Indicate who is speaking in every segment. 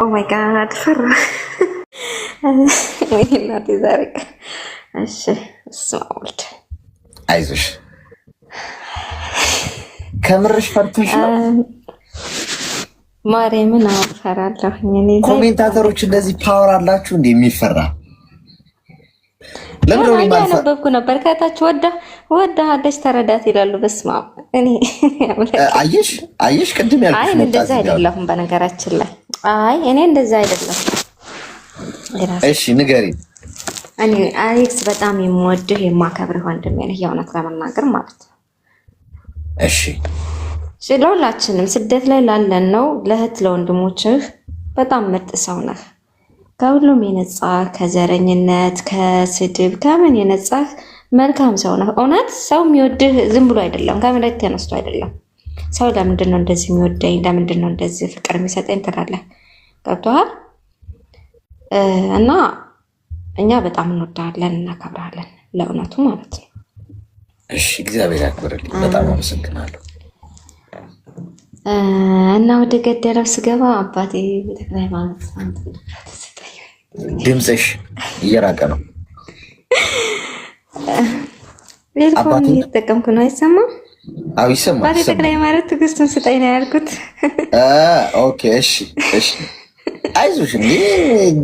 Speaker 1: ኦ ማይ ጋድ ፈራ እናቴ ዛሬ እሺ ስማውልት
Speaker 2: አይዞሽ ከምርሽ ፈርተሽ ነው
Speaker 1: ማርያምን አፈራለሁኝ እኔ
Speaker 2: ኮሜንታተሮች እንደዚህ ፓወር አላችሁ እንዴ የሚፈራ ለምን ነው
Speaker 1: ያነበብኩ ነበር ከታች ወዳ አደሽ ተረዳት ይላሉ በስማ እኔ
Speaker 2: አየሽ ቅድም ያልኩሽ
Speaker 1: አይ እንደዛ አይደለም በነገራችን ላይ አይ እኔ እንደዛ አይደለም
Speaker 2: እሺ ንገሪ
Speaker 1: እኔ አሌክስ በጣም የምወድህ የማከብርህ ወንድሜ ነህ የእውነት ለመናገር ማለት ነው
Speaker 2: እሺ
Speaker 1: ስለሁላችንም ስደት ላይ ላለን ነው ለእህት ለወንድሞችህ በጣም ምርጥ ሰው ነህ ከሁሉም የነጻ ከዘረኝነት ከስድብ ከምን የነጻ መልካም ሰው ነህ እውነት ሰው የሚወድህ ዝም ብሎ አይደለም ከመሬት ተነስቶ አይደለም ሰው ለምንድን ነው እንደዚህ የሚወደኝ ለምንድን ነው እንደዚህ ፍቅር የሚሰጠኝ ትላለህ ገብቶሃል እና እኛ በጣም እንወዳለን እናከብራለን ለእውነቱ ማለት ነው
Speaker 2: እሺ እግዚአብሔር ያክብርልኝ በጣም አመሰግናለሁ
Speaker 1: እና ወደ ገደለው ስገባ አባቴ በተክላይ ማለት አንተ
Speaker 2: ድምፅሽ እየራቀ ነው
Speaker 1: ሌልፎን እየተጠቀምኩ ነው አይሰማም
Speaker 2: አዎ ይሰማል
Speaker 1: አባቴ ተክላይ ማለት ትዕግስቱን ስጠኝ ነው ያልኩት
Speaker 2: ኦኬ እሺ አይዞሽ እንዴ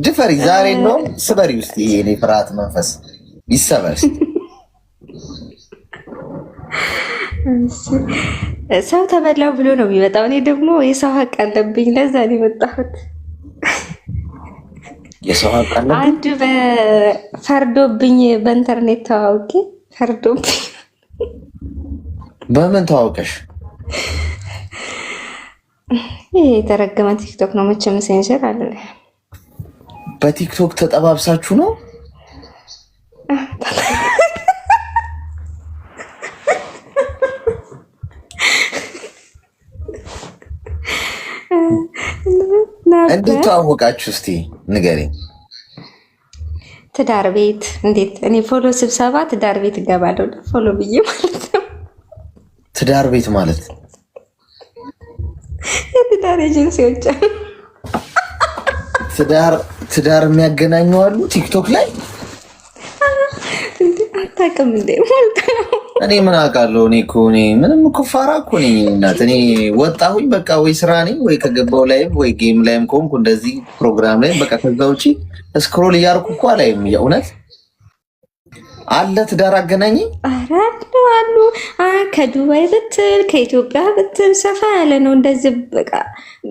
Speaker 2: ድፈሪ ዛሬ ነው ስበሪ ውስጥ የኔ ፍርሃት መንፈስ ይሰበስ
Speaker 1: ሰው ተበላው ብሎ ነው የሚመጣው እኔ ደግሞ የሰው ሀቅ አለብኝ ለዛ ነው የመጣሁት
Speaker 2: የሰው ሀቅ አለብኝ
Speaker 1: አንድ ፈርዶብኝ በኢንተርኔት ተዋውቄ ፈርዶብኝ
Speaker 2: በምን ተዋውቀሽ
Speaker 1: ይሄ የተረገመ ቲክቶክ ነው መቼም ሴንሰር አለ
Speaker 2: በቲክቶክ ተጠባብሳችሁ ነው እንዴት ተዋወቃችሁ እስቲ ንገሪኝ
Speaker 1: ትዳር ቤት እንዴት እኔ ፎሎ ስብሰባ ትዳር ቤት እገባለሁ ፎሎ ብዬ ማለት ነው
Speaker 2: ትዳር ቤት ማለት
Speaker 1: የትዳር ኤጀንሲዎች
Speaker 2: ትዳር የሚያገናኙ አሉ ቲክቶክ ላይ
Speaker 1: አታውቅም እንዴ ማለት ነው
Speaker 2: እኔ ምን አውቃለሁ እኔ ምንም እኮ ፋራ እኮ ነኝ እናት እኔ ወጣሁኝ በቃ ወይ ስራ ነኝ ወይ ከገባው ላይም ወይ ጌም ላይም ኮንኩ እንደዚህ ፕሮግራም ላይ በቃ ከዛ ውጪ ስክሮል እያርኩ እኮ አላይም የእውነት አለ ትዳር አገናኝ
Speaker 1: አሉ ከዱባይ ብትል ከኢትዮጵያ ብትል ሰፋ ያለ ነው እንደዚህ በቃ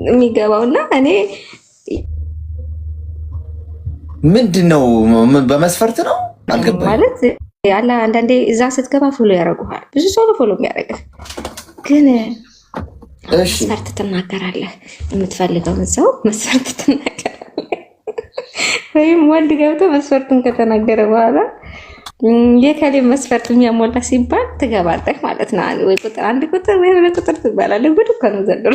Speaker 1: የሚገባውና እኔ
Speaker 2: ምንድነው በመስፈርት ነው አልገባኝ
Speaker 1: ማለት ያለ አንዳንዴ እዛ ስትገባ ፎሎ ያደርጉሃል ብዙ ሰው ፎሎ የሚያደርግህ ግን መስፈርት ትናገራለህ የምትፈልገውን ሰው መስፈርት ትናገራለህ ወይም ወንድ ገብቶ መስፈርቱን ከተናገረ በኋላ የከሌ መስፈርት የሚያሞላ ሲባል ትገባለህ ማለት ነው ወይ ቁጥር አንድ ቁጥር ወይ ሁለት ቁጥር ትባላለህ ጉድ እኮ ነው ዘንድሮ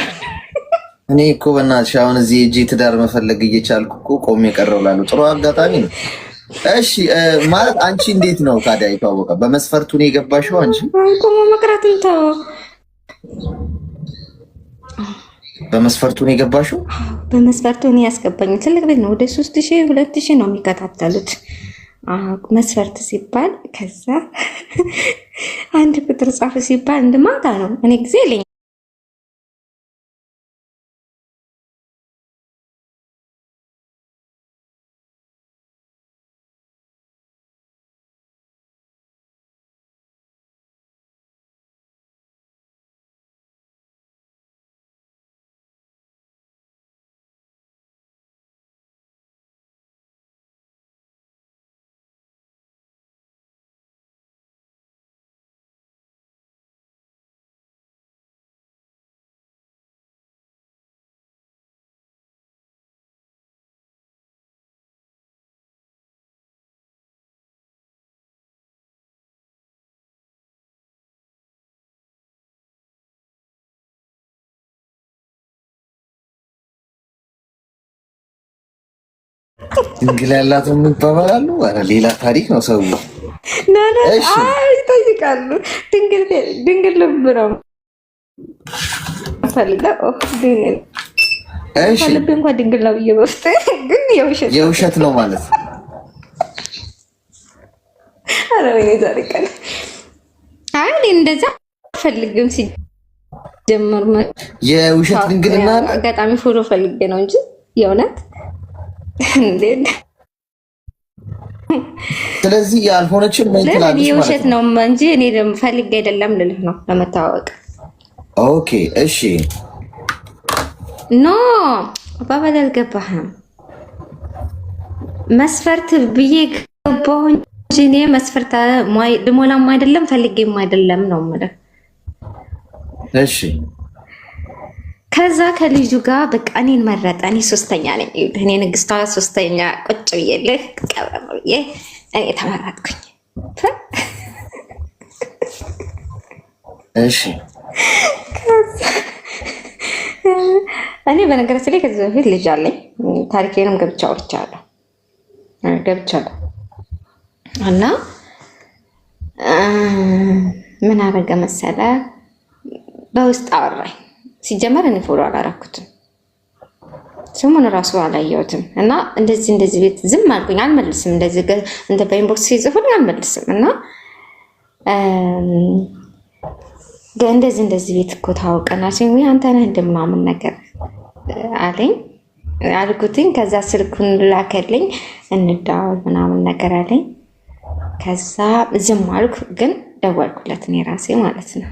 Speaker 2: እኔ እኮ በእናትሽ አሁን እዚህ እጂ ትዳር መፈለግ እየቻልኩ እኮ ቆሜ የቀረው ላሉ ጥሩ አጋጣሚ ነው እሺ ማለት አንቺ እንዴት ነው ታዲያ ይታወቃ በመስፈርቱ ነው የገባሽው አንቺ
Speaker 1: ቆሞ መቅረትን ተው
Speaker 2: በመስፈርቱ ነው የገባሽው
Speaker 1: በመስፈርቱ ነው ያስገባኝ ትልቅ ቤት ነው ወደ 3000 2000 ነው የሚከታተሉት መስፈርት ሲባል ከዛ አንድ ቁጥር ጻፍ ሲባል እንደማታ ነው እኔ ጊዜ ለኝ
Speaker 2: ድንግል ያላት ምን ተባባሉ አረ ሌላ ታሪክ ነው ሰው
Speaker 1: ይጠይቃሉ ድንግል ልብ ነው ፈልገው ድንግል
Speaker 2: እሺ
Speaker 1: ልቤ እንኳን ድንግል ነው ብዬ በውስጥ ግን
Speaker 2: የውሸት ነው ማለት
Speaker 1: ኧረ ወይኔ ዛሬ ቀን አይ እንደዛ አልፈልግም። ሲጀመር
Speaker 2: የውሸት ድንግልና
Speaker 1: አጋጣሚ ፎሎ ፈልጌ ነው እንጂ የእውነት እንዴ።
Speaker 2: ስለዚህ ያልሆነችን ምን ትላለች?
Speaker 1: የውሸት ነው እንጂ እኔ ፈልጌ አይደለም ልልህ ነው ለመታወቅ።
Speaker 2: ኦኬ እሺ
Speaker 1: ኖ አባባል አልገባህም። መስፈርት ብዬ ገባሁ እንጂ እኔ መስፈርት ልሞላም አይደለም ፈልጌም አይደለም ነው የምልህ። እሺ ከዛ ከልጁ ጋር በቃ እኔን መረጠ። እኔ ሶስተኛ ነኝ። እኔ ንግስቷ ሶስተኛ ቁጭ ብዬልህ ቀበብ ብዬ እኔ ተመረጥኩኝ።
Speaker 2: እሺ
Speaker 1: እኔ በነገራችን ላይ ከዚህ በፊት ልጅ አለኝ። ታሪኬንም ገብቻ አውርቻለሁ እና ምን አደረገ መሰለ በውስጥ አወራኝ። ሲጀመር እኔ ፎሎ አላረኩትም፣ ስሙን እራሱ አላየሁትም። እና እንደዚህ ቤት ዝም አልኩኝ፣ አልመልስም። እንደዚህ እንደ በኢንቦክስ ሲጽፉልኝ አልመልስም። እና እንደዚህ ቤት እኮ ታውቀና ሲሚ አንተ ነህ እንደምናምን ነገር አለኝ አልኩትኝ። ከዛ ስልኩን ላከልኝ እንዳወል ምናምን ነገር አለኝ። ከዛ ዝም አልኩ፣ ግን ደወልኩለት እኔ ራሴ ማለት ነው።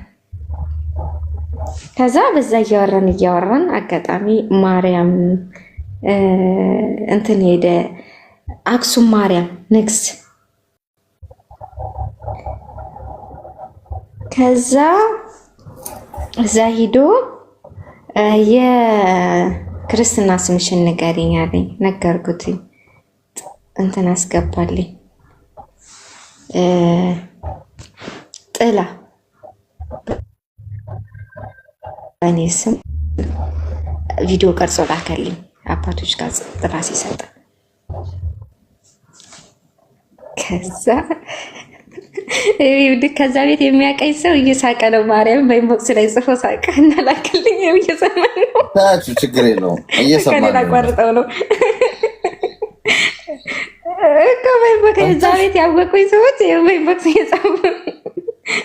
Speaker 1: ከዛ በዛ እያወራን አጋጣሚ ማርያም እንትን ሄደ አክሱም ማርያም ንግስ። ከዛ እዛ ሂዶ የክርስትና ስምሽን ንገሪኝ አለኝ። ነገርኩትኝ። እንትን አስገባልኝ ጥላ እኔ ስም ቪዲዮ ቀርጾ ላከልኝ። አባቶች ጋር ጥላ ሲሰጥ ከዛ ቤት የሚያቀኝ ሰው እየሳቀ ነው። ማርያም በኢንቦክስ ላይ ጽፎ ሳቀ እና ላከልኝ። እየሰማ ነው።
Speaker 2: ችግር የለውም እየሰማ ነው።
Speaker 1: ላቋርጠው ነው እኮ በኢንቦክስ እዛ ቤት ያወቁኝ ሰዎች በኢንቦክስ እየጻፉ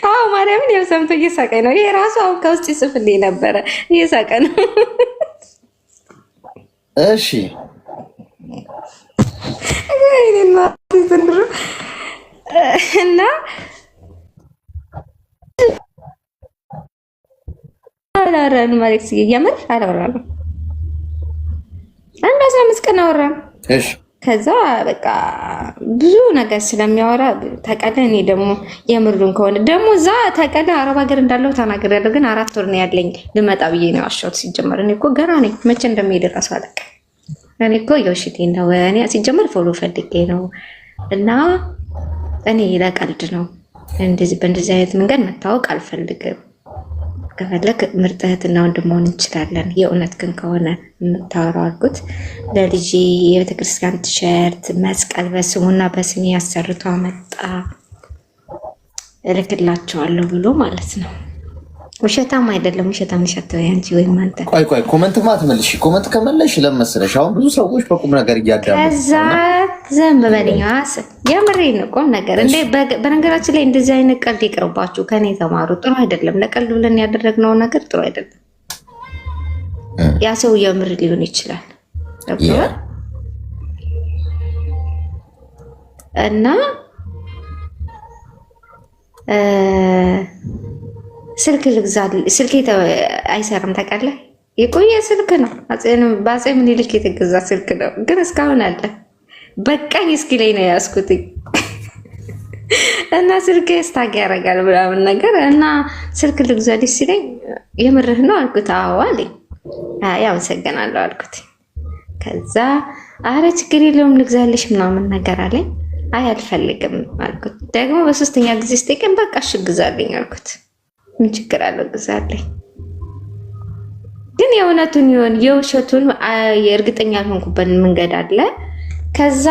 Speaker 1: አዎ ማርያምን ያው ሰምቶ እየሳቀ ነው። ይሄ ራሱ አሁን ከውስጥ ይጽፍልኝ ነበረ እየሳቀ ነው።
Speaker 2: እሺ
Speaker 1: እና አላወራንም ማለት የምር አላወራንም። አንድ 15 ቀን አወራን።
Speaker 2: እሺ
Speaker 1: ከዛ በቃ ብዙ ነገር ስለሚያወራ ተቀለ። እኔ ደግሞ የምሩን ከሆነ ደግሞ እዛ ተቀለ አረብ ሀገር እንዳለው ተናግሬያለሁ። ግን 4 ወር ነው ያለኝ ልመጣ ብዬ ነው ያሻሁት። ሲጀመር እኔ እኮ ገና ነኝ። መቼ እንደሚሄድ እራሱ አላውቅም። እኔ እኮ የውሽቴን ነው። እኔ ሲጀመር ፎሎ ፈልጌ ነው እና እኔ ለቀልድ ነው። እንደዚህ በእንደዚህ አይነት መንገድ መታወቅ አልፈልግም። ከፈለክ ምርጥ እህትና ወንድም መሆን እንችላለን። የእውነት ግን ከሆነ የምታወራው አልኩት። ለልጅ የቤተክርስቲያን ቲሸርት መስቀል በስሙና በስሜ ያሰርቶ አመጣ እልክላቸዋለሁ ብሎ ማለት ነው። ውሸታም አይደለም። ውሸታም ሸተወይ አንቺ ወይም አንተ
Speaker 2: ቆይ ኮመንት ማትመልሽ ኮመንት ከመለሽ ለመሰለሽ አሁን ብዙ ሰዎች በቁም ነገር እያዳሙ
Speaker 1: ከዛ ዘም በልኛስ የምሬን ነው ቁም ነገር እንዴ። በነገራችን ላይ እንደዚህ አይነት ቀልድ ይቅርባችሁ፣ ከኔ ተማሩ። ጥሩ አይደለም። ለቀልድ ብለን ያደረግነው ነገር ጥሩ አይደለም። ያ ሰው የምር ሊሆን ይችላል እና ስልክ ልግዛልኝ። ስልክ አይሰራም ታውቃለህ። የቆየ ስልክ ነው። በአፄ ምኒልክ የተገዛ ስልክ ነው፣ ግን እስካሁን አለ። በቃኝ እስኪ ላይ ነው ያዝኩት እና ስልክ ስታክ ያደርጋል ምናምን ነገር እና ስልክ ልግዛልኝ ሲለኝ የምርህ ነው አልኩት። አዎ አለኝ። አይ አመሰግናለሁ አልኩት። ከዛ አረ ችግር የለውም ልግዛልሽ ምናምን ነገር አለኝ። አይ አልፈልግም አልኩት። ደግሞ በሶስተኛ ጊዜ ስጠይቀኝ በቃ እሺ ግዛልኝ አልኩት። ምን ችግር አለው ግዛልኝ። ግን የእውነቱን ይሆን የውሸቱን የእርግጠኛ ያልሆንኩበት መንገድ አለ። ከዛ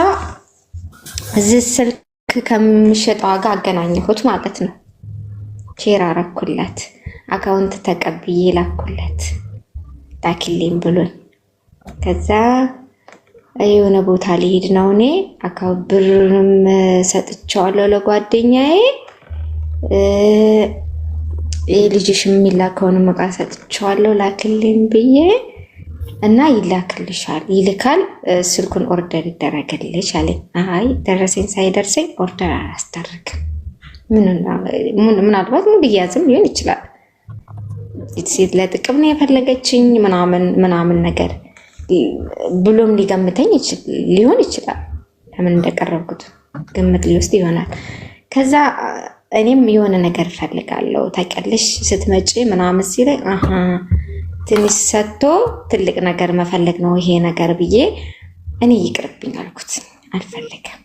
Speaker 1: እዚህ ስልክ ከሚሸጠው ዋጋ አገናኘሁት ማለት ነው። ሼር አረኩለት፣ አካውንት ተቀብዬ ላኩለት ላኪልኝ ብሎኝ ከዛ የሆነ ቦታ ሊሄድ ነው እኔ ብርንም ሰጥቼዋለሁ ለጓደኛዬ ልጅሽ የሚላከውን ዕቃ ሰጥቼዋለሁ ላክልኝ ብዬ እና ይላክልሻል ይልካል ስልኩን ኦርደር ይደረግልሽ አለኝ። አይ ደረሰኝ ሳይደርሰኝ ኦርደር አላስደርግም ምናልባት ሙድ እያዝም ሊሆን ይችላል ሴት ለጥቅም ነው የፈለገችኝ ምናምን ነገር ብሎም ሊገምተኝ ሊሆን ይችላል። ለምን እንደቀረብኩት ግምት ሊወስድ ይሆናል። ከዛ እኔም የሆነ ነገር እፈልጋለሁ ታውቂያለሽ ስትመጪ ምናምን ሲለኝ ትንሽ ሰጥቶ ትልቅ ነገር መፈለግ ነው ይሄ ነገር ብዬ እኔ ይቅርብኝ አልኩት። አልፈልግም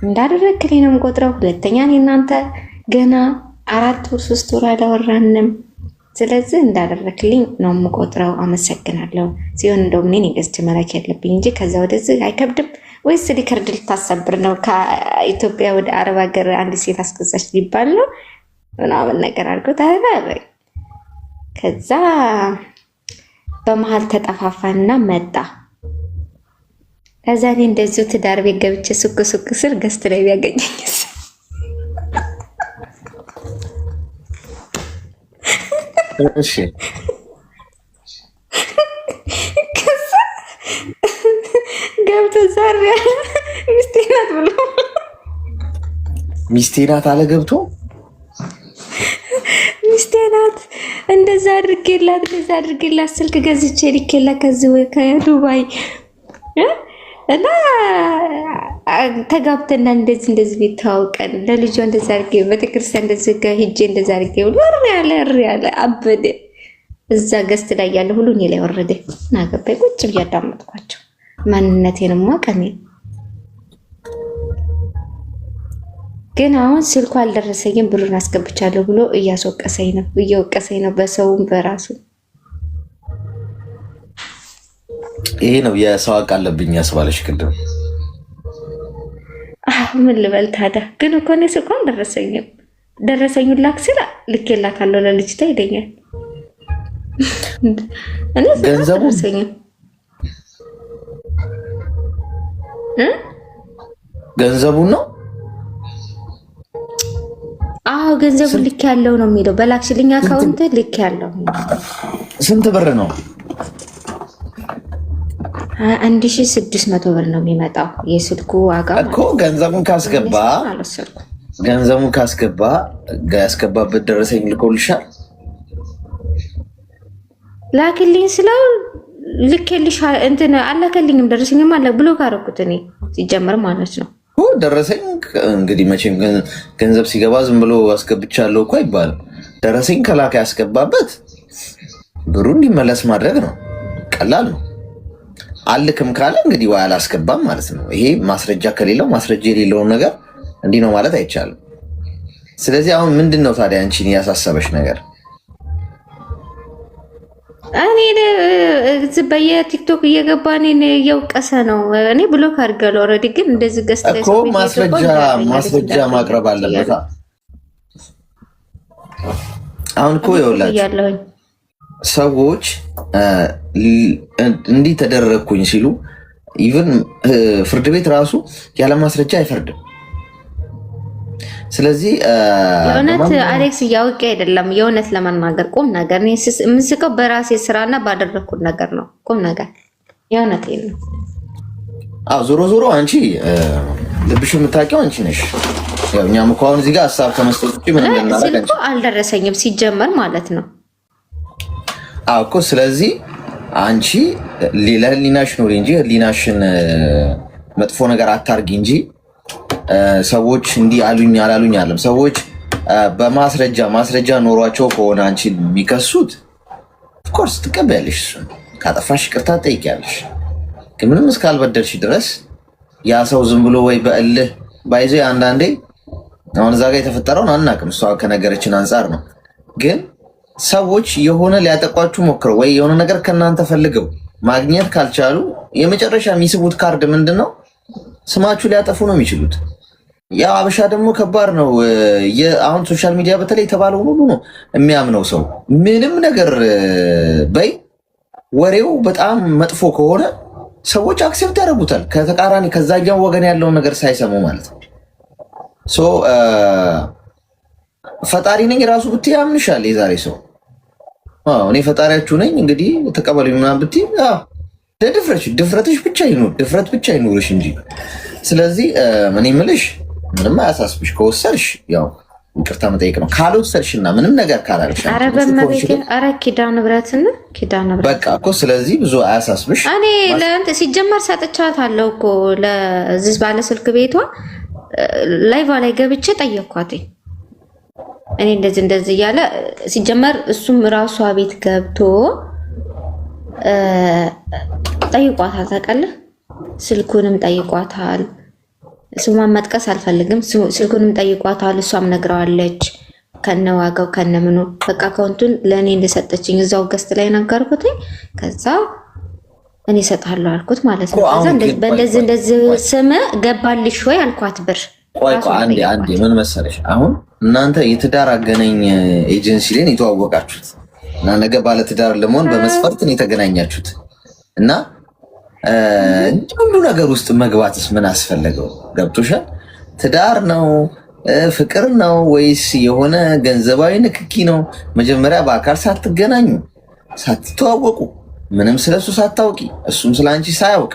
Speaker 1: እንዳደረግክልኝ ነው የምቆጥረው። ሁለተኛ እኔ እናንተ ገና 4 ወር 3 ወር አላወራንም። ስለዚህ እንዳደረግክልኝ ነው የምቆጥረው። አመሰግናለሁ። ሲሆን እንደውም እኔ ገዝቼ መላክ ያለብኝ እንጂ ከዛ ወደዚህ አይከብድም። ወይስ ሪከርድ ልታሰብር ነው? ከኢትዮጵያ ወደ አረብ ሀገር አንድ ሴት አስገዛች ሊባል ነው ምናምን ነገር አድርጎ ታዲያ። ከዛ በመሀል ተጠፋፋና መጣ። ከዛ እኔ እንደዚሁ ትዳር ቤት ገብቼ ሱቅ ስር ገስት ላይ ቢያገኘኝስ?
Speaker 2: እሺ
Speaker 1: ከዛ ገብቶ ዛሬ ሚስቴ ናት ብሎ
Speaker 2: ሚስቴ ናት አለ ገብቶ
Speaker 1: ሚስቴ ናት እንደዛ አድርጌላት ስልክ ገዝቼ ልኬላት ከዚህ ወይ ከዱባይ እና ተጋብተና እንደዚህ ቢታወቀን ለልጇ እንደዛ አድርጌ ቤተክርስቲያን እንደዚህ ሄጄ እንደዛ አድርጌ ወር ያለ አበደ። እዛ ገስት ላይ ያለ ሁሉ እኔ ላይ ወረደ። ናገባኝ ቁጭ ብዬ አዳመጥኳቸው። ማንነቴንማ ቀኔ ግን አሁን ስልኩ አልደረሰኝም ብሩን አስገብቻለሁ ብሎ እየወቀሰኝ ነው በሰውም በራሱ።
Speaker 2: ይሄ ነው የሰው አቅ አለብኝ ያስባለሽ ቅድም።
Speaker 1: ምን ልበል ታዲያ? ግን እኮ እኔ ስልኩ አልደረሰኝም። ደረሰኙን ላክ ስላ ልኬላታለሁ ለልጅቷ ይለኛል። እኔ
Speaker 2: ገንዘቡ ገንዘቡን ነው።
Speaker 1: አዎ ገንዘቡን ልክ ያለው ነው የሚለው። በላክሽልኝ አካውንት ልክ ያለው።
Speaker 2: ስንት ብር ነው?
Speaker 1: 1600 ብር ነው የሚመጣው የስልኩ ዋጋ
Speaker 2: እኮ። ገንዘቡን ካስገባ ያስገባበት ደረሰኝ ልኮልሻል?
Speaker 1: ላክልኝ ስለው ልክልሽ እንትን አላከልኝም። ደረሰኝም አለ ብሎ ካረኩት እኔ ሲጀመር ማለት ነው።
Speaker 2: ደረሰኝ እንግዲህ መቼም ገንዘብ ሲገባ ዝም ብሎ አስገብቻለሁ እኮ አይባልም። ደረሰኝ ከላከ ያስገባበት ብሩ እንዲመለስ ማድረግ ነው። ቀላል ነው። አልክም ካለ እንግዲህ ወይ አላስገባም ማለት ነው። ይሄ ማስረጃ ከሌለው ማስረጃ የሌለውን ነገር እንዲህ ነው ማለት አይቻልም። ስለዚህ አሁን ምንድን ነው ታዲያ አንቺን ያሳሰበሽ ነገር?
Speaker 1: እኔ በየቲክቶክ እየገባ እኔን እየወቀሰ ነው። እኔ ብሎክ አድርጋለሁ ኦልሬዲ። ግን እንደዚህ ገዝተ
Speaker 2: እኮ ማስረጃ ማቅረብ አለበት። አሁን እኮ ይኸውላችሁ ሰዎች እንዲህ ተደረግኩኝ ሲሉ ኢቭን ፍርድ ቤት ራሱ ያለ ማስረጃ አይፈርድም። ስለዚህ
Speaker 1: የእውነት አሌክስ እያውቄ አይደለም። የእውነት ለመናገር ቁም ነገር የምስቀው በራሴ ስራና ባደረግኩት ነገር ነው። ቁም ነገር የእውነት ነው።
Speaker 2: አዎ ዞሮ አንቺ ልብሽ የምታውቂው አንቺ ነሽ። ያው እኛም እኮ አሁን እዚህ ጋር ሀሳብ ከመስጠት ውጭ ምን እንደናደርግ
Speaker 1: ስልኩ አልደረሰኝም ሲጀመር ማለት ነው።
Speaker 2: አዎ እኮ ስለዚህ አንቺ ለህሊናሽ ኑሪ እንጂ ህሊናሽን መጥፎ ነገር አታርጊ እንጂ ሰዎች እንዲህ አሉኝ አላሉኝ አለም። ሰዎች በማስረጃ ኖሯቸው ከሆነ አንቺ የሚከሱት ኦፍኮርስ ትቀበያለሽ። እሱን ካጠፋሽ ይቅርታ ትጠይቂያለሽ። ግን ምንም እስካልበደልሽ ድረስ ያ ሰው ዝም ብሎ ወይ በእልህ ባይዞ አንዳንዴ አሁን እዛ ጋር የተፈጠረውን አናውቅም፣ እሷ ከነገረችን አንጻር ነው። ግን ሰዎች የሆነ ሊያጠቋችሁ ሞክረው ወይ የሆነ ነገር ከእናንተ ፈልገው ማግኘት ካልቻሉ የመጨረሻ የሚስቡት ካርድ ምንድን ነው? ስማችሁ ሊያጠፉ ነው የሚችሉት። ያው አበሻ ደግሞ ከባድ ነው። አሁን ሶሻል ሚዲያ በተለይ የተባለውን ሁሉ ነው የሚያምነው ሰው። ምንም ነገር በይ ወሬው በጣም መጥፎ ከሆነ ሰዎች አክሴፕት ያደርጉታል፣ ከተቃራኒ ከዛኛው ወገን ያለውን ነገር ሳይሰሙ ማለት ነው። ሶ ፈጣሪ ነኝ ራሱ ብትይ ያምንሻል የዛሬ ሰው። እኔ ፈጣሪያችሁ ነኝ እንግዲህ ተቀበሉ ምናምን ብትይ ድፍረትሽ ብቻ ይኑር፣ ድፍረት ብቻ ይኑርሽ እንጂ። ስለዚህ እኔ የምልሽ ምንም አያሳስብሽ። ከወሰድሽ ያው ይቅርታ መጠየቅ ነው። ካልወሰድሽና ምንም ነገር ካላልሽ
Speaker 1: ኪዳነ ምሕረት
Speaker 2: በቃ እኮ ስለዚህ ብዙ አያሳስብሽ።
Speaker 1: እኔ ለእንት ሲጀመር ሰጥቻታለሁ እኮ ለዚህ ባለ ስልክ ቤቷ ላይቫ ላይ ገብቼ ጠየኳት። እኔ እንደዚህ እያለ ሲጀመር እሱም ራሷ ቤት ገብቶ ጠይቋታል። ታውቃለህ፣ ስልኩንም ጠይቋታል። ስሟን መጥቀስ አልፈልግም። ስልኩንም ጠይቋታል። እሷም ነግረዋለች ከነዋጋው ከነምኑ። በቃ አካውንቱን ለእኔ እንደሰጠችኝ እዛው ገስት ላይ ነገርኩትኝ። ከዛ እኔ እሰጥሃለሁ አልኩት ማለት ነው። ከዛ እንደዚህ ስም ገባልሽ ወይ አልኳት። ብር
Speaker 2: ቆይ አንዴ ምን መሰለሽ፣ አሁን እናንተ የትዳር አገናኝ ኤጀንሲ ላይ የተዋወቃችሁት እና ነገ ባለትዳር ለመሆን በመስፈርት ነው የተገናኛችሁት እና ሁሉ ነገር ውስጥ መግባትስ ምን አስፈለገው? ገብቶሻል? ትዳር ነው ፍቅር ነው ወይስ የሆነ ገንዘባዊ ንክኪ ነው? መጀመሪያ በአካል ሳትገናኙ ሳትተዋወቁ ምንም ስለሱ ሳታውቂ እሱም ስለአንቺ ሳያውቅ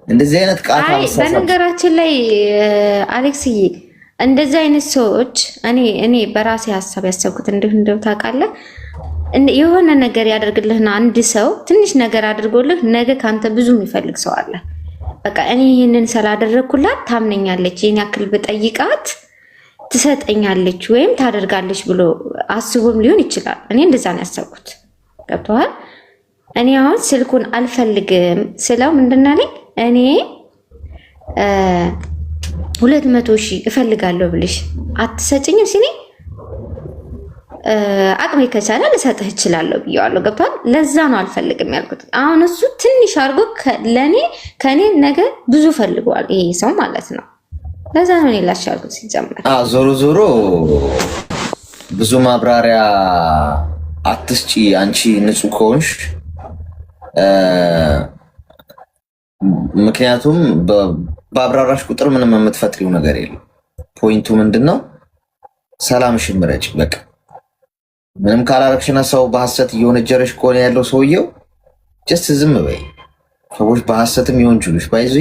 Speaker 2: እንደዚህ አይነት ቃታ መሳሳብ።
Speaker 1: በነገራችን ላይ አሌክስዬ እንደዚህ አይነት ሰዎች እኔ በራሴ ሀሳብ ያሰብኩት እንደው ታውቃለህ፣ የሆነ ነገር ያደርግልህና አንድ ሰው ትንሽ ነገር አድርጎልህ ነገ ካንተ ብዙ የሚፈልግ ሰው አለ። በቃ እኔ ይህንን ስላደረግኩላት ታምነኛለች፣ ይህን ያክል ብጠይቃት ትሰጠኛለች ወይም ታደርጋለች ብሎ አስቦም ሊሆን ይችላል። እኔ እንደዛ ነው ያሰብኩት። ገብቶሃል? እኔ አሁን ስልኩን አልፈልግም ስለው ምንድን አለኝ፣ እኔ 200,000 እፈልጋለሁ ብልሽ አትሰጭኝም ሲለኝ አቅሜ ከቻለ ልሰጥህ እችላለሁ ብዬዋለሁ። ገብቷል? ለዛ ነው አልፈልግም ያልኩት። አሁን እሱ ትንሽ አድርጎ ከኔ ነገ ብዙ ፈልገዋል ይሄ ሰው ማለት ነው። ለዛ ነው እኔ ላሽ ያልኩት ሲጀመር።
Speaker 2: ዞሮ ብዙ ማብራሪያ አትስጪ። አንቺ ንጹህ ከሆንሽ ምክንያቱም በአብራራሽ ቁጥር ምንም የምትፈጥሪው ነገር የለም። ፖይንቱ ምንድነው? ሰላምሽን ምረጭ በቃ። ምንም ካላረግሽና ሰው በሐሰት እየወነጀረሽ ከሆነ ያለው ሰውየው ጀስት ዝም በይ። ሰዎች በሐሰትም ይወንጅሉሽ ባይዙ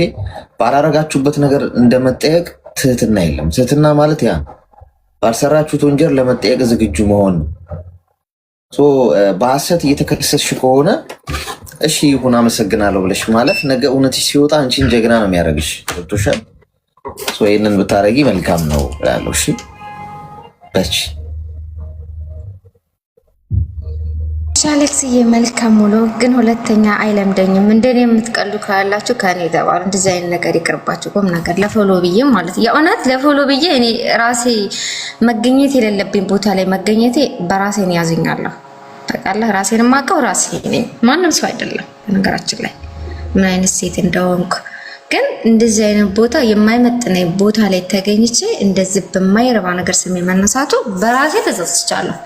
Speaker 2: ባላረጋችሁበት ነገር እንደመጠየቅ ትህትና የለም። ትህትና ማለት ያ ባልሰራችሁት ወንጀል ለመጠየቅ ዝግጁ መሆን ነው። በሐሰት እየተከሰስሽ ከሆነ እሺ ይሁን አመሰግናለሁ ብለሽ ማለፍ ነገ እውነትሽ ሲወጣ አንቺን ጀግና ነው የሚያደርግሽ። ገብቶሻል? ይህንን ብታረጊ መልካም ነው ያለው። እሺ በች
Speaker 1: አሌክስዬ መልካም ውሎ። ግን ሁለተኛ አይለምደኝም። እንደኔ የምትቀሉ ካላችሁ ከኔ ተባሉ። እንደዚህ አይነት ነገር ይቅርባችሁ። ቁም ነገር ለፎሎ ብዬ ማለት የእውነት ለፎሎ ብዬ እኔ ራሴ መገኘት የሌለብኝ ቦታ ላይ መገኘቴ በራሴን ያዝኛለሁ። ታውቃለህ፣ ራሴን የማውቀው ራሴ ነኝ፣ ማንም ሰው አይደለም። በነገራችን ላይ ምን አይነት ሴት እንደሆንኩ ግን እንደዚህ አይነት ቦታ የማይመጥነኝ ቦታ ላይ ተገኝቼ እንደዚህ በማይረባ ነገር ስሜ መነሳቱ በራሴ ተጸጽቻለሁ።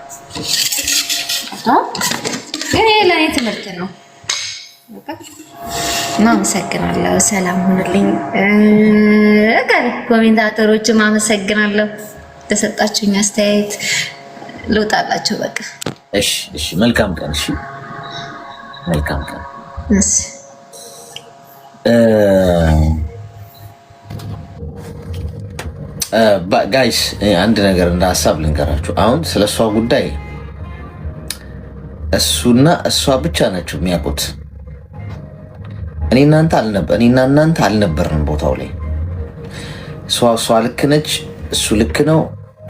Speaker 1: ግን ለእኔ ትምህርት ነው። አመሰግናለሁ። ሰላም ሁኑልኝ። ኮሜንታተሮችም አመሰግናለሁ ተሰጣችሁኝ አስተያየት። ልውጣላችሁ በቃ።
Speaker 2: እሺ መልካም ቀን። እሺ መልካም ቀን። ጋይስ አንድ ነገር እንደ ሀሳብ ልንገራችሁ። አሁን ስለሷ ጉዳይ እሱና እሷ ብቻ ናቸው የሚያውቁት። እኔና እናንተ አልነበርንም ቦታው ላይ። እሷ ልክ ነች፣ እሱ ልክ ነው፣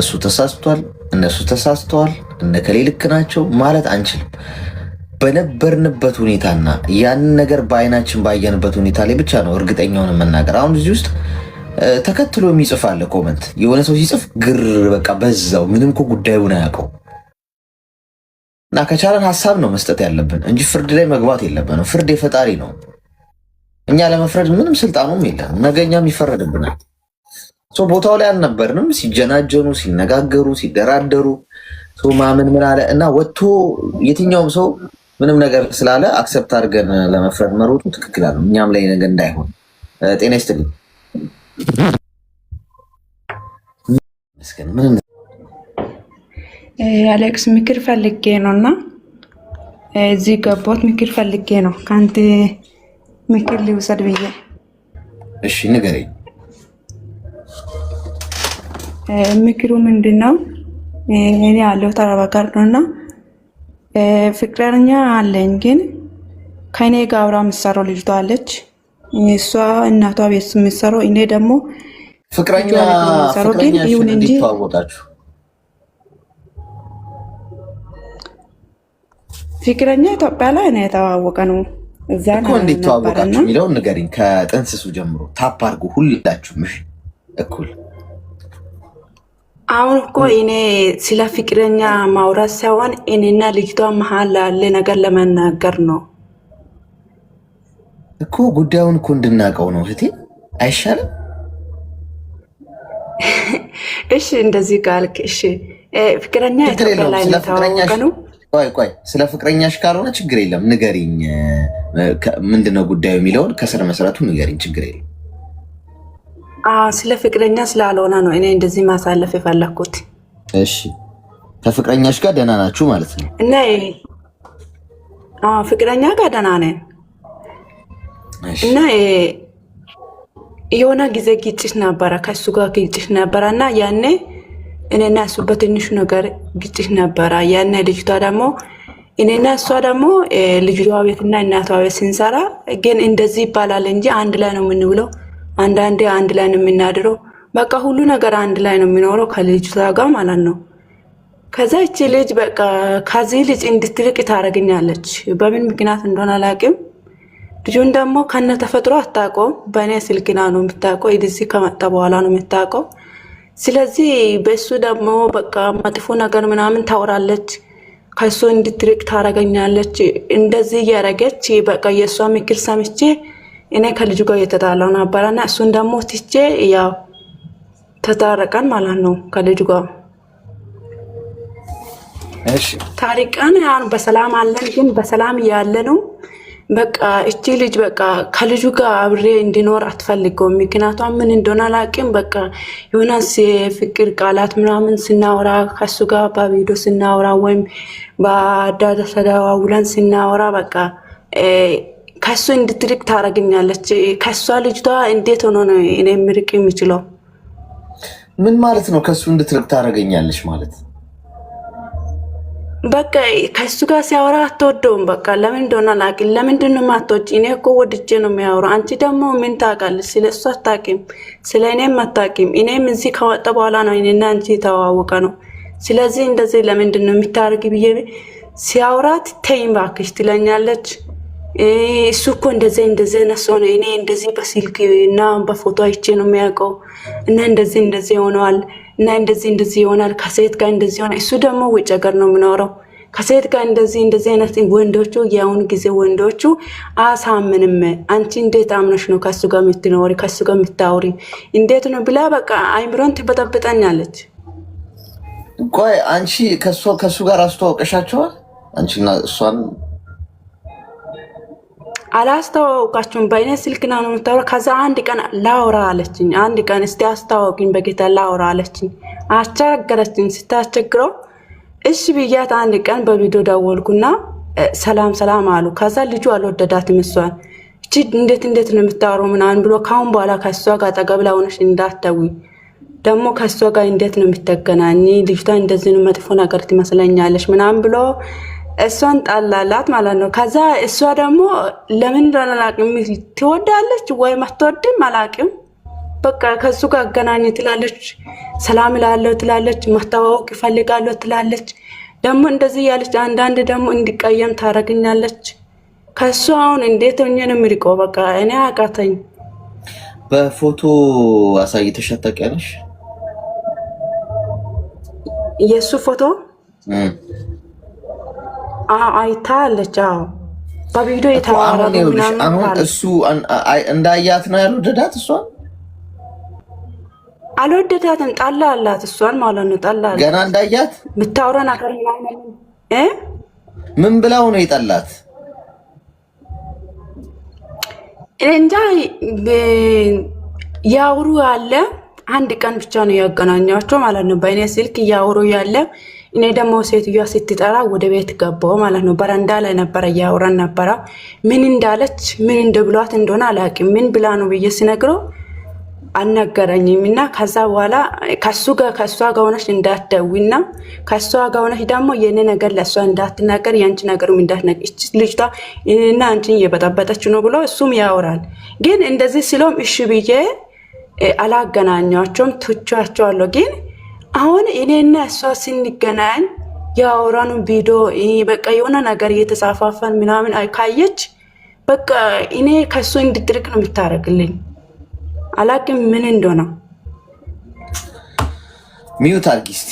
Speaker 2: እሱ ተሳስቷል፣ እነሱ ተሳስተዋል፣ እነከሌ ልክ ናቸው ማለት አንችልም። በነበርንበት ሁኔታና ያንን ነገር በአይናችን ባየንበት ሁኔታ ላይ ብቻ ነው እርግጠኛውን መናገር። አሁን እዚህ ውስጥ ተከትሎ የሚጽፍ አለ ኮመንት። የሆነ ሰው ሲጽፍ ግር በቃ በዛው ምንም እኮ ጉዳዩን አያውቀው እና ከቻለን ሀሳብ ነው መስጠት ያለብን እንጂ ፍርድ ላይ መግባት የለብንም። ፍርድ የፈጣሪ ነው። እኛ ለመፍረድ ምንም ስልጣኑም የለንም። ነገኛም ይፈረድብናል። ቦታው ላይ አልነበርንም። ሲጀናጀኑ፣ ሲነጋገሩ፣ ሲደራደሩ ማምን ምን አለ እና ወጥቶ የትኛውም ሰው ምንም ነገር ስላለ አክሰፕት አድርገን ለመፍረድ መሮጡ ትክክል አለ። እኛም ላይ ነገር እንዳይሆን ጤና ይስጥልኝ።
Speaker 3: አሌክስ ምክር ፈልጌ ነው እና እዚህ ገቦት ምክር ፈልጌ ነው ከአንተ ምክር ሊውሰድ ብዬ።
Speaker 2: እሺ ንገረኝ።
Speaker 3: ምክሩ ምንድን ነው? እኔ ያለው ተረባ ጋር ነው እና ፍቅረኛ አለኝ፣ ግን ከእኔ ጋር አብራ የምትሰራው ልጅቷ አለች። እሷ እናቷ ቤት የምትሰራው፣ እኔ ደግሞ
Speaker 2: ፍቅረኛ
Speaker 3: ይሁን እንጂ
Speaker 2: ተዋወቃችሁ?
Speaker 3: ፍቅረኛ ኢትዮጵያ ላይ ነው የተዋወቀ ነው። እዛ
Speaker 2: እኮ እንዴት ተዋወቃችሁ የሚለውን ንገሪኝ። ከጥንስሱ ጀምሮ ታፕ አድርጉ ሁላችሁም። እሺ እኩል
Speaker 3: አሁን እኮ እኔ ስለ ፍቅረኛ ማውራት ሳይሆን እኔና ልጅቷ መሀል ላለ ነገር ለመናገር ነው
Speaker 2: እኮ። ጉዳዩን እኮ እንድናውቀው ነው እህቴ፣ አይሻልም?
Speaker 3: እሺ እንደዚህ ካልክ እሺ። ፍቅረኛ ኢትዮጵያ ላይ ነው የተዋወቀ ነው።
Speaker 2: ቆይ ስለ ፍቅረኛሽ ካልሆነ ችግር የለም ንገሪኝ። ምንድነው ጉዳዩ የሚለውን ከስረ መሰረቱ ንገሪኝ፣ ችግር የለም።
Speaker 3: ስለ ፍቅረኛ ስላልሆነ ነው እኔ እንደዚህ ማሳለፍ የፈለኩት።
Speaker 2: እሺ ከፍቅረኛሽ ጋር ደህና ናችሁ ማለት ነው?
Speaker 3: እና ፍቅረኛ ጋር ደህና ነን እና የሆነ ጊዜ ግጭት ነበረ፣ ከሱ ጋር ግጭት ነበረ እና ያኔ እኔና እሱ በትንሹ ነገር ግጭት ነበረ። ያኔ ልጅቷ ደግሞ እኔና እሷ ደግሞ ልጅቷ ቤትና እናቷ ቤት ስንሰራ ግን እንደዚህ ይባላል እንጂ አንድ ላይ ነው የምንውለው፣ አንዳንዴ አንድ ላይ ነው የምናድረው። በቃ ሁሉ ነገር አንድ ላይ ነው የሚኖረው ከልጅቷ ጋር ማለት ነው። ከዛ እቺ ልጅ በቃ ከዚህ ልጅ እንድትርቅ ታደርገኛለች። በምን ምክንያት እንደሆነ አላውቅም። ልጁን ደግሞ ከነ ተፈጥሮ አታውቀውም። በእኔ ስልክና ነው የምታውቀው፣ እዚህ ከመጣ በኋላ ነው የምታውቀው። ስለዚህ በሱ ደግሞ በቃ መጥፎ ነገር ምናምን ታወራለች፣ ከሱ እንድትርቅ ታደርገኛለች። እንደዚህ እያደረገች በቃ የእሷ ምክር ሰምቼ እኔ ከልጁ ጋር እየተጣላሁ ነበረና እሱን ደግሞ ትቼ ያው ተታረቀን ማለት ነው ከልጁ ጋር።
Speaker 2: እሺ
Speaker 3: ታሪቀን ያን በሰላም አለን። ግን በሰላም ያለ ነው በቃ እቺ ልጅ በቃ ከልጁ ጋር አብሬ እንዲኖር አትፈልገውም። ምክንያቱም ምን እንደሆነ አላውቅም። በቃ የሆነስ የፍቅር ቃላት ምናምን ስናወራ ከሱ ጋር በቪዲዮ ስናወራ ወይም በአዳዳ ተደዋውለን ስናወራ በቃ ከሱ እንድትርቅ ታደርገኛለች። ከሷ ልጅቷ እንዴት ሆኖ ነው እኔ ምርቅ የሚችለው?
Speaker 2: ምን ማለት ነው ከሱ እንድትርቅ ታደርገኛለች ማለት?
Speaker 3: በቃ ከሱ ጋር ሲያወራ አትወደውም። በቃ ለምን እንደሆነ አላውቅም። ለምንድን ነው የማትወጪ? እኔ እኮ ወድጄ ነው የሚያወራው። አንቺ ደግሞ ምን ታውቃለች? ስለ እሱ አታውቂም፣ ስለ እኔም አታውቂም። እኔም እዚህ ከወጣ በኋላ ነው እኔና አንቺ የተዋወቀ ነው። ስለዚህ እንደዚህ ለምንድን ነው የሚታርግ ብዬ ሲያወራት ተይኝ እባክሽ ትለኛለች። እሱ እኮ እንደዚህ ነሶ ነው እኔ እንደዚህ በስልክ እና በፎቶ አይቼ ነው የሚያውቀው እና እንደዚህ ሆነዋል እና እንደዚህ ይሆናል። ከሴት ጋር እንደዚህ ሆነ። እሱ ደግሞ ውጭ ሀገር ነው የሚኖረው። ከሴት ጋር እንደዚህ አይነት ወንዶቹ የአሁን ጊዜ ወንዶቹ አሳምንም። አንቺ እንዴት አምነሽ ነው ከሱ ጋር የምትኖሪ ከሱ ጋር የምታወሪ እንዴት ነው ብላ በቃ አይምሮን ትበጠብጠኛለች።
Speaker 2: ቆይ አንቺ ከሱ ጋር አስተዋውቀሻቸዋል? አንቺና እሷን
Speaker 3: አላስተዋወቃችሁም? በእኔ ስልክ ነው የምታወራ። ከዛ አንድ ቀን ላውራ አለችኝ። አንድ ቀን እስቲ አስተዋወቂኝ በጌታ ላውራ አለችኝ። አስቸገረችኝ። ስታስቸግረው እሺ ብያት አንድ ቀን በቪዲዮ ደወልኩና ሰላም አሉ። ከዛ ልጁ አልወደዳትም እሷን። እቺ እንዴት ነው የምታወራው ምናምን ብሎ ካሁን በኋላ ከሷ ጋር አጠገብ ላይ ሆነሽ እንዳትደውይ፣ ደግሞ ከሷ ጋር እንዴት ነው የምትገናኝ? ልጅቷ እንደዚህ ነው መጥፎ ነገር ትመስለኛለች ምናምን ብሎ እሷን ጣላላት ማለት ነው። ከዛ እሷ ደግሞ ለምን አላውቅም ትወዳለች ወይም አትወድም አላውቅም። በቃ ከሱ ጋር አገናኝ ትላለች፣ ሰላም እላለሁ ትላለች፣ ማስተዋወቅ እፈልጋለሁ ትላለች። ደግሞ እንደዚህ ያለች አንዳንድ ደግሞ እንዲቀየም ታደርገኛለች። ከሱ አሁን እንዴት ሆኜ ነው የምርቀው? በቃ እኔ አቃተኝ።
Speaker 2: በፎቶ አሳይተሽ ታውቂያለሽ?
Speaker 3: የሱ ፎቶ አይታለች። በቪዲዮ የተዋረዱ ምናምን።
Speaker 2: አሁን እሱ እንዳያት ነው ያልወደዳት? እሷን
Speaker 3: አልወደዳትም። ጣላ አላት እሷን ማለት ነው። ጣላ አላት
Speaker 2: ገና እንዳያት
Speaker 3: ብታወራ ነገር
Speaker 2: ምን ብላው ነው የጠላት?
Speaker 3: እንጃ ያውሩ ያለ አንድ ቀን ብቻ ነው ያገናኛቸው ማለት ነው። በእኔ ስልክ ያውሩ ያለ እኔ ደግሞ ሴትዮዋ ስትጠራ ወደ ቤት ገባሁ ማለት ነው። በረንዳ ላይ ነበረ እያወራን ነበረ። ምን እንዳለች ምን እንደብሏት እንደሆነ አላውቅም። ምን ብላ ነው ብዬ ስነግረው አልነገረኝም። እና ከዛ በኋላ ከሷ ጋር ሆነሽ እንዳትደውይና ከሷ ጋር ሆነሽ ደግሞ የኔ ነገር ለሷ እንዳትናገር ያንቺ ነገርም እንዳትነግር ልጅቷ እና አንቺን እየበጠበጠች ነው ብሎ እሱም ያወራል። ግን እንደዚህ ሲሎም እሺ ብዬ አላገናኛቸውም ትቻቸዋለሁ። ግን አሁን እኔና እሷ ስንገናኝ ያወራኑ ቪዲዮ በቃ የሆነ ነገር እየተጻፋፈን ምናምን ካየች በቃ እኔ ከሱ እንድትርቅ ነው የምታረግልኝ። አላቅም ምን እንደሆነ።
Speaker 2: ሚዩት አድርጊ እስቲ።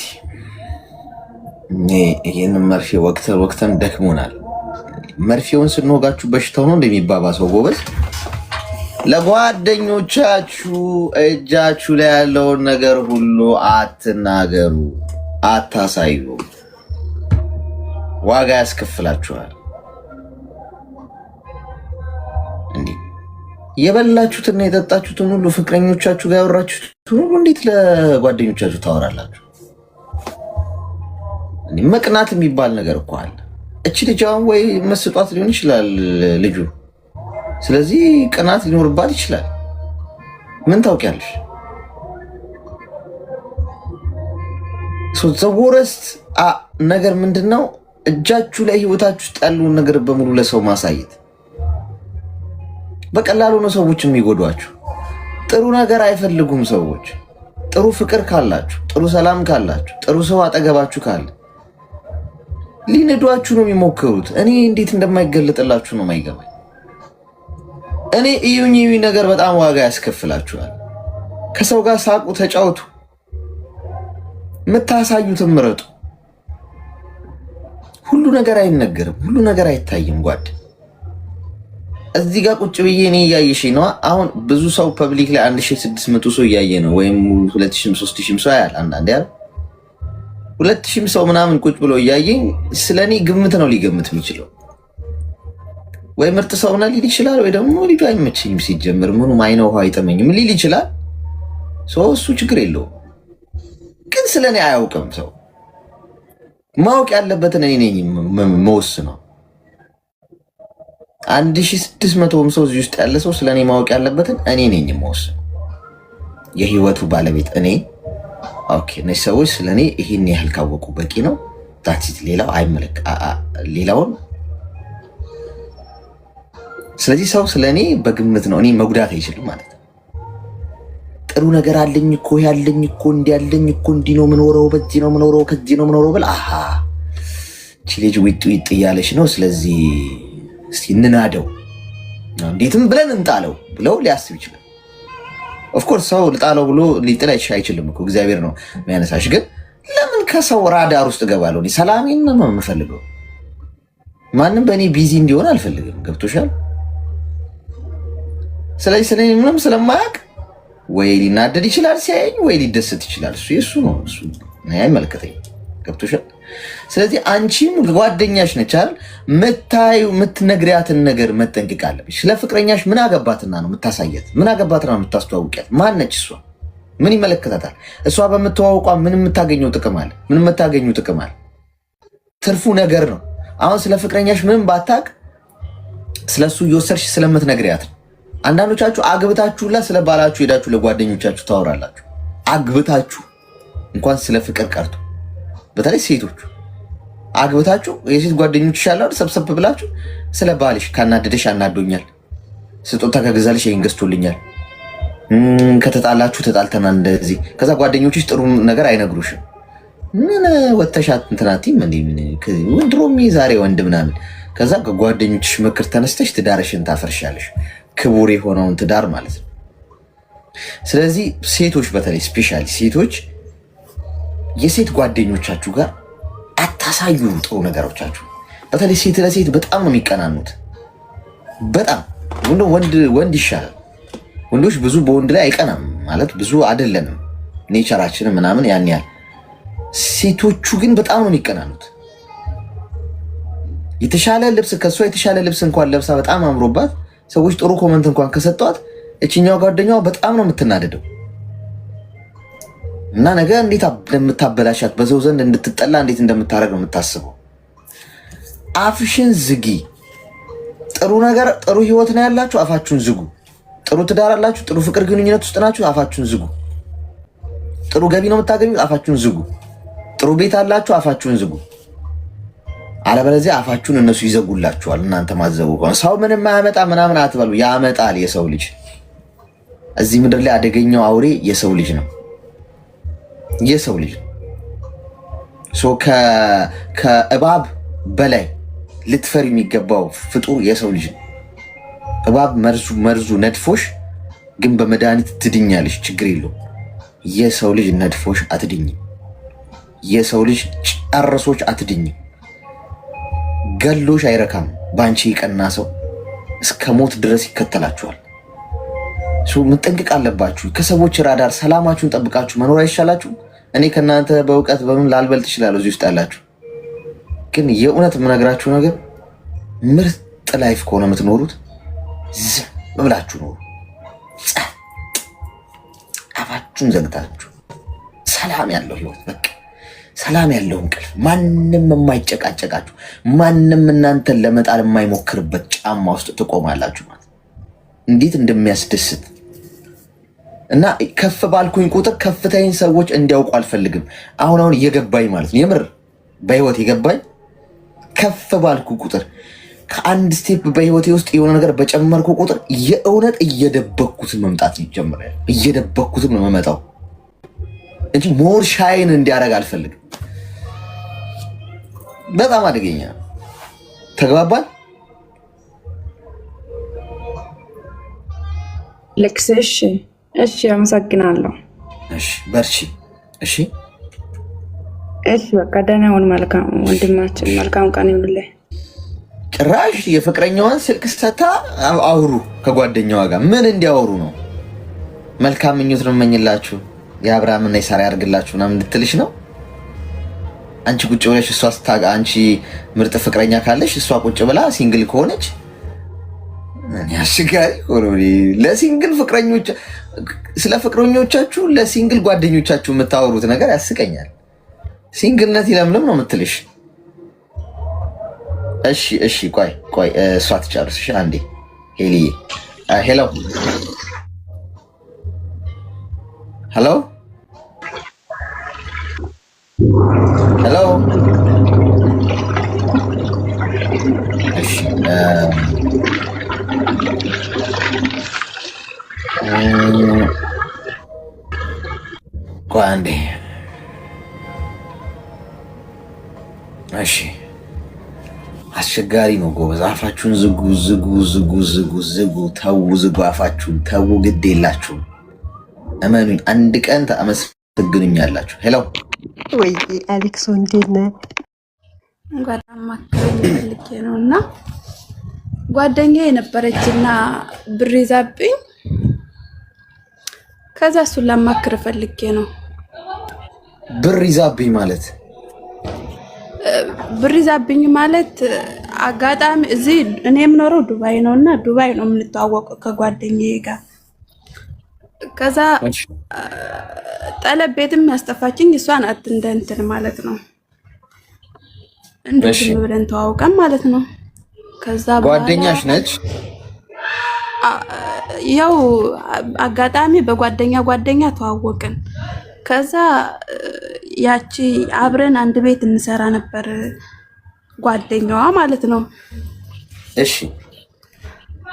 Speaker 2: ይህን መርፌ ወቅተን ደክሞናል። መርፌውን ስንወጋችሁ በሽታው ነው እንደሚባባሰው ጎበዝ። ለጓደኞቻችሁ እጃችሁ ላይ ያለውን ነገር ሁሉ አትናገሩ፣ አታሳዩ። ዋጋ ያስከፍላችኋል። እንዲህ የበላችሁትና የጠጣችሁትን ሁሉ ፍቅረኞቻችሁ ጋር ያወራችሁትን ሁሉ እንዴት ለጓደኞቻችሁ ታወራላችሁ? መቅናት የሚባል ነገር እኮ አለ። እቺ ልጅ አሁን ወይ መስጧት ሊሆን ይችላል ልጁ። ስለዚህ ቅናት ሊኖርባት ይችላል። ምን ታውቂያለሽ? ወረስት ነገር ምንድነው? እጃችሁ ላይ ህይወታችሁ ውስጥ ያለውን ነገር በሙሉ ለሰው ማሳየት። በቀላሉ ነው ሰዎች የሚጎዷችሁ። ጥሩ ነገር አይፈልጉም ሰዎች። ጥሩ ፍቅር ካላችሁ፣ ጥሩ ሰላም ካላችሁ፣ ጥሩ ሰው አጠገባችሁ ካለ ሊነዷችሁ ነው የሚሞክሩት። እኔ እንዴት እንደማይገለጥላችሁ ነው የማይገባኝ። እኔ እዩኝ ነገር በጣም ዋጋ ያስከፍላችኋል። ከሰው ጋር ሳቁ፣ ተጫወቱ፣ የምታሳዩትን ምረጡ። ሁሉ ነገር አይነገርም፣ ሁሉ ነገር አይታይም። ጓድ እዚህ ጋር ቁጭ ብዬ እኔ እያየሽ ነው። አሁን ብዙ ሰው ፐብሊክ ላይ 1600 ሰው እያየ ነው፣ ወይም 2000 3000 ሰው ያያል። አንዳንዴ ያለ 2000 ሰው ምናምን ቁጭ ብሎ እያየኝ ስለኔ ግምት ነው ሊገምት የሚችለው። ወይ ምርጥ ሰው ነህ ሊል ይችላል፣ ወይ ደግሞ ልጁ አይመቸኝም፣ ሲጀምር ምኑም አይነ ውሃ አይጠመኝም ሊል ይችላል። እሱ ችግር የለውም። ግን ስለኔ አያውቅም። ሰው ማወቅ ያለበትን እኔ ነኝ መወስነው። 1600 ሰው እዚህ ውስጥ ያለ ሰው ስለኔ ማወቅ ያለበትን እኔ ነኝ መወስነው። የህይወቱ ባለቤት እኔ። ኦኬ፣ እነዚህ ሰዎች ስለኔ ይሄን ያህል ካወቁ በቂ ነው። ዳትስ ሌላው አይመለክ ሌላውን። ስለዚህ ሰው ስለኔ በግምት ነው፣ እኔ መጉዳት አይችልም ማለት ነው። ጥሩ ነገር አለኝ እኮ ያለኝ እኮ እንዲያለኝ እኮ እንዲህ ነው የምኖረው፣ በዚህ ነው የምኖረው፣ ከዚህ ነው የምኖረው ብል አሃ እቺ ልጅ ዊጥ እያለች ነው፣ ስለዚህ እስቲ እንናደው፣ እንዴትም ብለን እንጣለው ብለው ሊያስብ ይችላል። ኦፍኮርስ ሰው ልጣለው ብሎ ሊጥል አይችልም እኮ እግዚአብሔር ነው የሚያነሳሽ። ግን ለምን ከሰው ራዳር ውስጥ እገባለሁ? እኔ ሰላሜን ነው የምፈልገው። ማንም በእኔ ቢዚ እንዲሆን አልፈልግም። ገብቶሻል? ስለዚህ ስለኔ ምንም ስለማያውቅ ወይ ሊናደድ ይችላል ሲያየኝ፣ ወይ ሊደሰት ይችላል። እሱ የሱ ነው፣ እሱ አይመለከተኝም። ገብቶሻል? ስለዚህ አንቺም ጓደኛሽ ነች አይደል? የምትነግሪያትን ነገር መጠንቀቅ አለብሽ። ስለ ፍቅረኛሽ ምን አገባትና ነው የምታሳያት? ምን አገባትና ነው የምታስተዋውቂያት? ማን ነች እሷ? ምን ይመለከታታል? እሷ በምትዋውቋ ምን የምታገኘው ጥቅም አለ? ምን የምታገኘው ጥቅም አለ? ትርፉ ነገር ነው። አሁን ስለ ፍቅረኛሽ ምንም ባታቅ ስለሱ እየወሰድሽ ስለምትነግሪያት ነው። አንዳንዶቻችሁ አግብታችሁላ ስለ ባላችሁ ሄዳችሁ ለጓደኞቻችሁ ታወራላችሁ። አግብታችሁ እንኳን ስለ ፍቅር ቀርቶ በተለይ ሴቶቹ አግብታችሁ የሴት ጓደኞች ይሻላል ሰብሰብ ብላችሁ ስለ ባልሽ ካናደደሽ አናዶኛል፣ ስጦታ ከገዛልሽ ይሄን ገዝቶልኛል፣ ከተጣላችሁ ተጣልተናል እንደዚህ። ከዛ ጓደኞችሽ ጥሩ ነገር አይነግሩሽም። ምን ወተሻት እንትናቲም ምን ድሮም ዛሬ ወንድ ምናምን። ከዛ ከጓደኞችሽ ምክር ተነስተሽ ትዳርሽን ታፈርሻለሽ። ክቡር የሆነውን ትዳር ማለት ነው። ስለዚህ ሴቶች በተለይ ስፔሻሊ ሴቶች የሴት ጓደኞቻችሁ ጋር አታሳዩ ጥሩ ነገሮቻችሁ። በተለይ ሴት ለሴት በጣም ነው የሚቀናኑት። በጣም ወንድ ይሻላል። ወንዶች ብዙ በወንድ ላይ አይቀናም ማለት ብዙ አይደለንም፣ ኔቸራችንን ምናምን ያን ያህል። ሴቶቹ ግን በጣም ነው የሚቀናኑት። የተሻለ ልብስ ከሷ የተሻለ ልብስ እንኳን ለብሳ በጣም አምሮባት ሰዎች ጥሩ ኮመንት እንኳን ከሰጧት እቺኛው ጓደኛዋ በጣም ነው የምትናደደው እና ነገ እንዴት እንደምታበላሻት በሰው ዘንድ እንድትጠላ እንዴት እንደምታረግ ነው የምታስበው። አፍሽን ዝጊ። ጥሩ ነገር ጥሩ ህይወት ነው ያላችሁ፣ አፋችሁን ዝጉ። ጥሩ ትዳር አላችሁ፣ ጥሩ ፍቅር ግንኙነት ውስጥ ናችሁ፣ አፋችሁን ዝጉ። ጥሩ ገቢ ነው የምታገኙት፣ አፋችሁን ዝጉ። ጥሩ ቤት አላችሁ፣ አፋችሁን ዝጉ። አለበለዚያ አፋችሁን እነሱ ይዘጉላችኋል። እናንተ ማዘጉ ከሆነ ሰው ምንም አያመጣ ምናምን አትበሉ። ያመጣል። የሰው ልጅ እዚህ ምድር ላይ አደገኛው አውሬ የሰው ልጅ ነው። የሰው ልጅ ከእባብ በላይ ልትፈሪ የሚገባው ፍጡር የሰው ልጅ ነው። እባብ መርዙ ነድፎሽ ግን በመድኃኒት ትድኛለሽ፣ ችግር የለውም። የሰው ልጅ ነድፎሽ አትድኝም። የሰው ልጅ ጨርሶች አትድኝም። ገሎሽ አይረካም። ባንቺ የቀና ሰው እስከ ሞት ድረስ ይከተላችኋል። መጠንቀቅ አለባችሁ። ከሰዎች ራዳር ሰላማችሁን ጠብቃችሁ መኖር አይሻላችሁ? እኔ ከእናንተ በእውቀት በምን ላልበልጥ እችላለሁ እዚህ ውስጥ ያላችሁ፣ ግን የእውነት የምነግራችሁ ነገር ምርጥ ላይፍ ከሆነ የምትኖሩት ዝም ብላችሁ ኖሩ። አፋችሁን ዘግታችሁ ሰላም ያለው ህይወት፣ በቃ ሰላም ያለው እንቅልፍ፣ ማንም የማይጨቃጨቃችሁ፣ ማንም እናንተን ለመጣል የማይሞክርበት ጫማ ውስጥ ትቆማላችሁ ማለት እንዴት እንደሚያስደስት እና ከፍ ባልኩኝ ቁጥር ከፍታዬን ሰዎች እንዲያውቁ አልፈልግም። አሁን እየገባኝ ማለት ነው፣ የምር በህይወት የገባኝ ከፍ ባልኩ ቁጥር ከአንድ ስቴፕ በህይወቴ ውስጥ የሆነ ነገር በጨመርኩ ቁጥር የእውነት እየደበኩት መምጣት ይጀምራል። እየደበኩት ነው የምመጣው እንጂ ሞር ሻይን እንዲያደርግ አልፈልግም። በጣም አደገኛ ተግባባል።
Speaker 3: ልክስ እሺ፣ አመሰግናለሁ።
Speaker 2: እሺ፣ በርቺ። እሺ፣
Speaker 3: በቃ ደህና ሁን። መልካም ወንድማችን፣ መልካም ቀን ይሁንልህ።
Speaker 2: ጭራሽ የፍቅረኛዋን ስልክ ሰታ አውሩ ከጓደኛዋ ጋር ምን እንዲያወሩ ነው? መልካም ምኞት ነው የምመኝላችሁ፣ የአብርሃምና የሳራ ያድርግላችሁ ምናምን እንድትልሽ ነው። አንቺ ቁጭ ብለሽ እሷ አንቺ ምርጥ ፍቅረኛ ካለሽ እሷ ቁጭ ብላ ሲንግል ከሆነች አስቸጋሪ ሆኖ ለሲንግል ፍቅረኞች ስለ ፍቅረኞቻችሁ ለሲንግል ጓደኞቻችሁ የምታወሩት ነገር ያስቀኛል። ሲንግልነት ይለምልም ነው የምትልሽ። እሺ ቆይ እሷ ትጨርስሽ አንዴ። ሄሊዬ ሄሎ እሺ ቆይ አንዴ። እሺ አስቸጋሪ ነው ጎበዝ። አፋችሁን ዝጉ። ተው ዝጉ አፋችሁን ተው። ግድ የላችሁም እመኑኝ። አንድ ቀን ታመሰግኑኛላችሁ። ሄሎ
Speaker 4: ወይ አሌክስ እንዴት ነህ?
Speaker 5: ጓደኛ ማከረኝ ፈልጌ ነው እና ጓደኛዬ የነበረችና ብር ይዛብኝ ከዛ እሱን ላማክር ፈልጌ ነው።
Speaker 2: ብር ይዛብኝ ማለት አጋጣሚ እዚህ እኔ የምኖረው ዱባይ ነው እና ዱባይ ነው የምንተዋወቀው ከጓደኛዬ ጋር። ከዛ ጠለብ ቤትም ያስጠፋችኝ እሷ ናት። እንትን ማለት ነው እንደዚህ ብለን ተዋውቀን ማለት ነው። ከዛ ጓደኛሽ ነች?
Speaker 5: ያው አጋጣሚ በጓደኛ ተዋወቅን። ከዛ ያቺ አብረን አንድ ቤት እንሰራ ነበር ጓደኛዋ ማለት ነው።
Speaker 2: እሺ።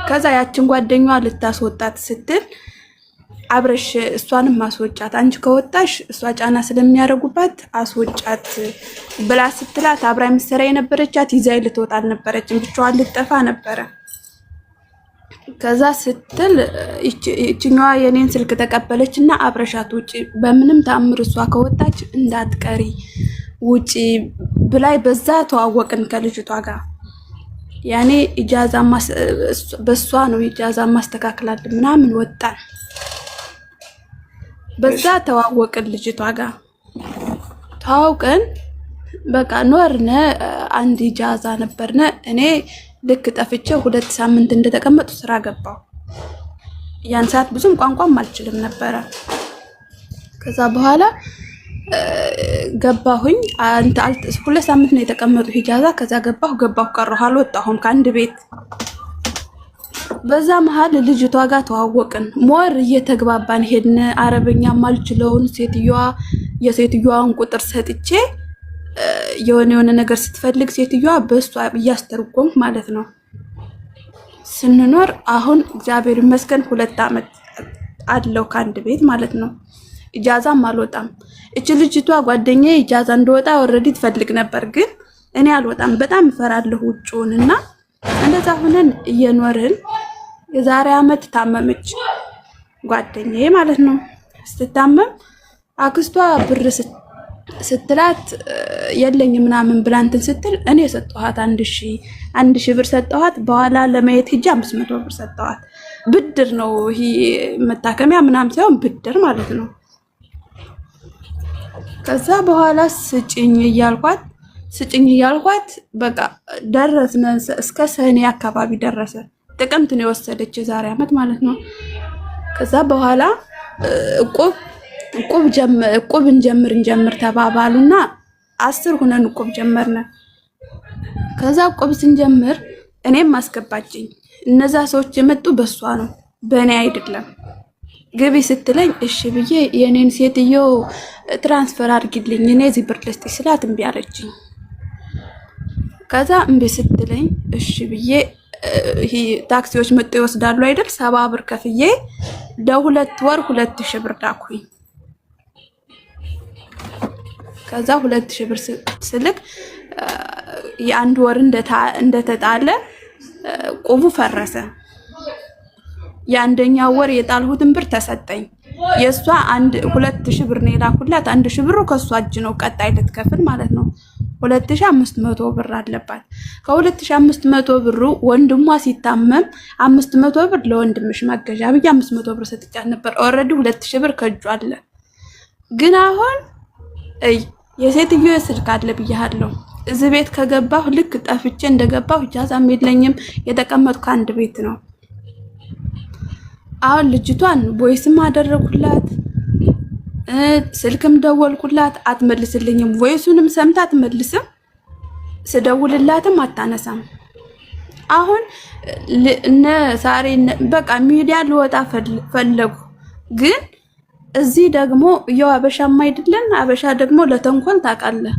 Speaker 5: ከዛ ያችን ጓደኛዋ ልታስወጣት ስትል አብረሽ እሷንም ማስወጫት፣ አንቺ ከወጣሽ እሷ ጫና ስለሚያደርጉባት አስወጫት ብላ ስትላት አብራ የምትሰራ የነበረቻት ይዛይ ልትወጣ አልነበረችም፣ ብቻዋን ልትጠፋ ነበረ። ከዛ ስትል እቺኛዋ የኔን ስልክ ተቀበለች እና አብረሻት ውጪ፣ በምንም ተአምር እሷ ከወጣች እንዳትቀሪ ውጪ ብላይ። በዛ ተዋወቅን ከልጅቷ ጋር። ያኔ ኢጃዛ በሷ ነው ኢጃዛ ማስተካከላል ምናምን ወጣን። በዛ ተዋወቅን ልጅቷ ጋር ተዋውቀን በቃ ኖርነ። አንድ ኢጃዛ ነበርነ። እኔ ልክ ጠፍቼ 2 ሳምንት እንደተቀመጡ ስራ ገባሁ። ያን ሰዓት ብዙም ቋንቋም አልችልም ነበረ። ከዛ በኋላ ገባሁኝ። 2 ሳምንት ነው የተቀመጡ ኢጃዛ። ከዛ ገባሁ ቀረሁ አልወጣሁም ከአንድ ቤት። በዛ መሃል ልጅቷ ጋር ተዋወቅን። ሞር እየተግባባን ሄድን። አረበኛ ማልችለውን የሴትዮዋን ቁጥር ሰጥቼ የሆነ ነገር ስትፈልግ ሴትዮዋ በሷ እያስተርጎምኩ ማለት ነው ስንኖር። አሁን እግዚአብሔር ይመስገን 2 አመት አለው ከአንድ ቤት ማለት ነው። ኢጃዛም አልወጣም። እቺ ልጅቷ ጓደኛዬ ኢጃዛ እንደወጣ ኦልሬዲ ትፈልግ ነበር፣ ግን እኔ አልወጣም በጣም እፈራለሁ ውጪውንና እንደዛ ሆነን እየኖርን የዛሬ አመት ታመመች ጓደኛዬ ማለት ነው። ስትታመም አክስቷ ብር ስትላት የለኝ ምናምን ብላ እንትን ስትል እኔ ሰጠኋት 1000 ብር ሰጠኋት። በኋላ ለማየት ሂጅ 500 ብር ሰጠኋት። ብድር ነው ይሄ መታከሚያ ምናምን ሳይሆን ብድር ማለት ነው። ከዛ በኋላ ስጭኝ እያልኳት በቃ ደረስነ። እስከ ሰኔ አካባቢ ደረሰ። ጥቅምት ነው የወሰደች የዛሬ አመት ማለት ነው። ከዛ በኋላ እቁብ እንጀምር ተባባሉና 10 ሆነን እቁብ ጀመርነ። ከዛ እቁብ ስንጀምር እኔም አስገባችኝ። እነዛ ሰዎች የመጡ በሷ ነው በእኔ አይደለም። ግቢ ስትለኝ እሺ ብዬ የኔን ሴትዮ ትራንስፈር አድርጊልኝ እኔ እዚህ ብር ልስጥሽ ስላት እምቢ አለችኝ። ከዛ እምቢ ስትለኝ እሺ ብዬ ታክሲዎች መጥተው ይወስዳሉ አይደል? 70 ብር ከፍዬ ለ2 ወር 2000 ብር ላኩኝ። ከዛ 2000 ብር ስልክ የአንድ ወር እንደተጣለ ቁቡ ፈረሰ። የአንደኛው ወር የጣልሁትን ብር ተሰጠኝ። የሷ 2000 ብር ነው የላኩላት። 1000 ብሩ ከሷ እጅ ነው ቀጣይ ልትከፍል ማለት ነው። 2500 ብር አለባት። ከ2500 ብሩ ወንድሟ ሲታመም 500 ብር ለወንድምሽ ማገዣ ብዬ 500 ብር ሰጥቻት ነበር። ኦልሬዲ 2000 ብር ከእጁ አለ። ግን አሁን የሴትዮ ስልክ አለ ብያለሁ። እዚህ ቤት ከገባሁ ልክ ጠፍቼ እንደገባሁ ኢጃዛም የለኝም። የተቀመጥኩ አንድ ቤት ነው። አሁን ልጅቷን ቦይስም አደረኩላት፣ ስልክም ደወልኩላት፣ አትመልስልኝም። ቮይሱንም ሰምታ አትመልስም፣ ስደውልላትም አታነሳም። አሁን እነ ሳሬ በቃ ሚዲያ ልወጣ ፈለጉ። ግን እዚህ ደግሞ ያው አበሻም አይደለን። አበሻ ደግሞ ለተንኮል ታውቃለህ።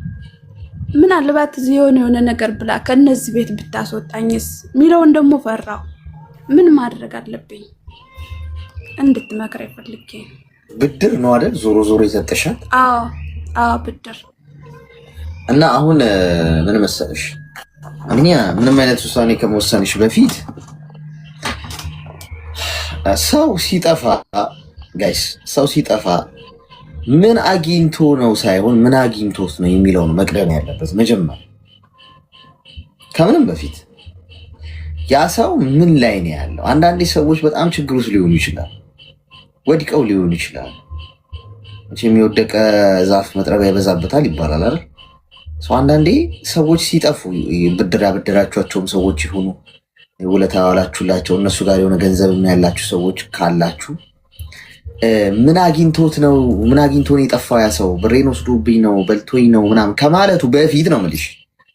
Speaker 5: ምናልባት እዚህ የሆነ ነገር ብላ ከነዚህ ቤት ብታስወጣኝስ ሚለውን ደግሞ ፈራው። ምን ማድረግ አለብኝ? እንድትመክር ይፈልግ።
Speaker 2: ብድር ነው አይደል? ዞሮ ይሰጥሻል።
Speaker 5: አዎ ብድር።
Speaker 2: እና አሁን ምን መሰለሽ፣ እኛ ምንም አይነት ውሳኔ ከመወሰንሽ በፊት ሰው ሲጠፋ ጋይስ፣ ሰው ሲጠፋ ምን አግኝቶ ነው ሳይሆን ምን አግኝቶት ነው የሚለው ነው መቅደም ያለበት መጀመሪያ። ከምንም በፊት ያ ሰው ምን ላይ ነው ያለው። አንዳንዴ ሰዎች በጣም ችግር ውስጥ ሊሆኑ ይችላል፣ ወድቀው ሊሆኑ ይችላል። የሚወደቀ ዛፍ መጥረቢያ ይበዛበታል ይባላል አይደል? አንዳንዴ ሰዎች ሲጠፉ ብድር ያበደራችኋቸውም ሰዎች ይሁኑ ውለታ ያዋላችሁላቸው እነሱ ጋር የሆነ ገንዘብ ያላችሁ ሰዎች ካላችሁ ምን አግኝቶት ነው የጠፋው ያ ሰው ብሬን ወስዶብኝ ነው በልቶኝ ነው ምናምን ከማለቱ በፊት ነው የምልሽ።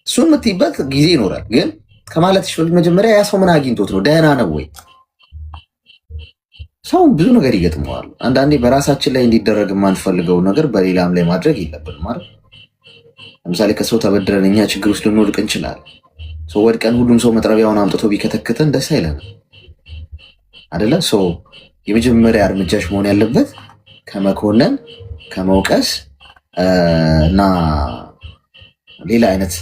Speaker 2: እሱን የምትይበት ጊዜ ይኖራል። ግን ከማለትሽ በፊት መጀመሪያ ያ ሰው ምን አግኝቶት ነው? ደህና ነው ወይ? ሰው ብዙ ነገር ይገጥመዋል። አንዳንዴ በራሳችን ላይ እንዲደረግ የማንፈልገው ነገር በሌላም ላይ ማድረግ የለብንም ማለት። ለምሳሌ ከሰው ተበድረን እኛ ችግር ውስጥ ልንወድቅ እንችላለን። ሰው ወድቀን ሁሉም ሰው መጥረቢያውን አምጥቶ ቢከተክተን ደስ አይለንም አይደለ? ሰው የመጀመሪያ እርምጃሽ መሆን ያለበት ከመኮነን ከመውቀስ እና ሌላ አይነት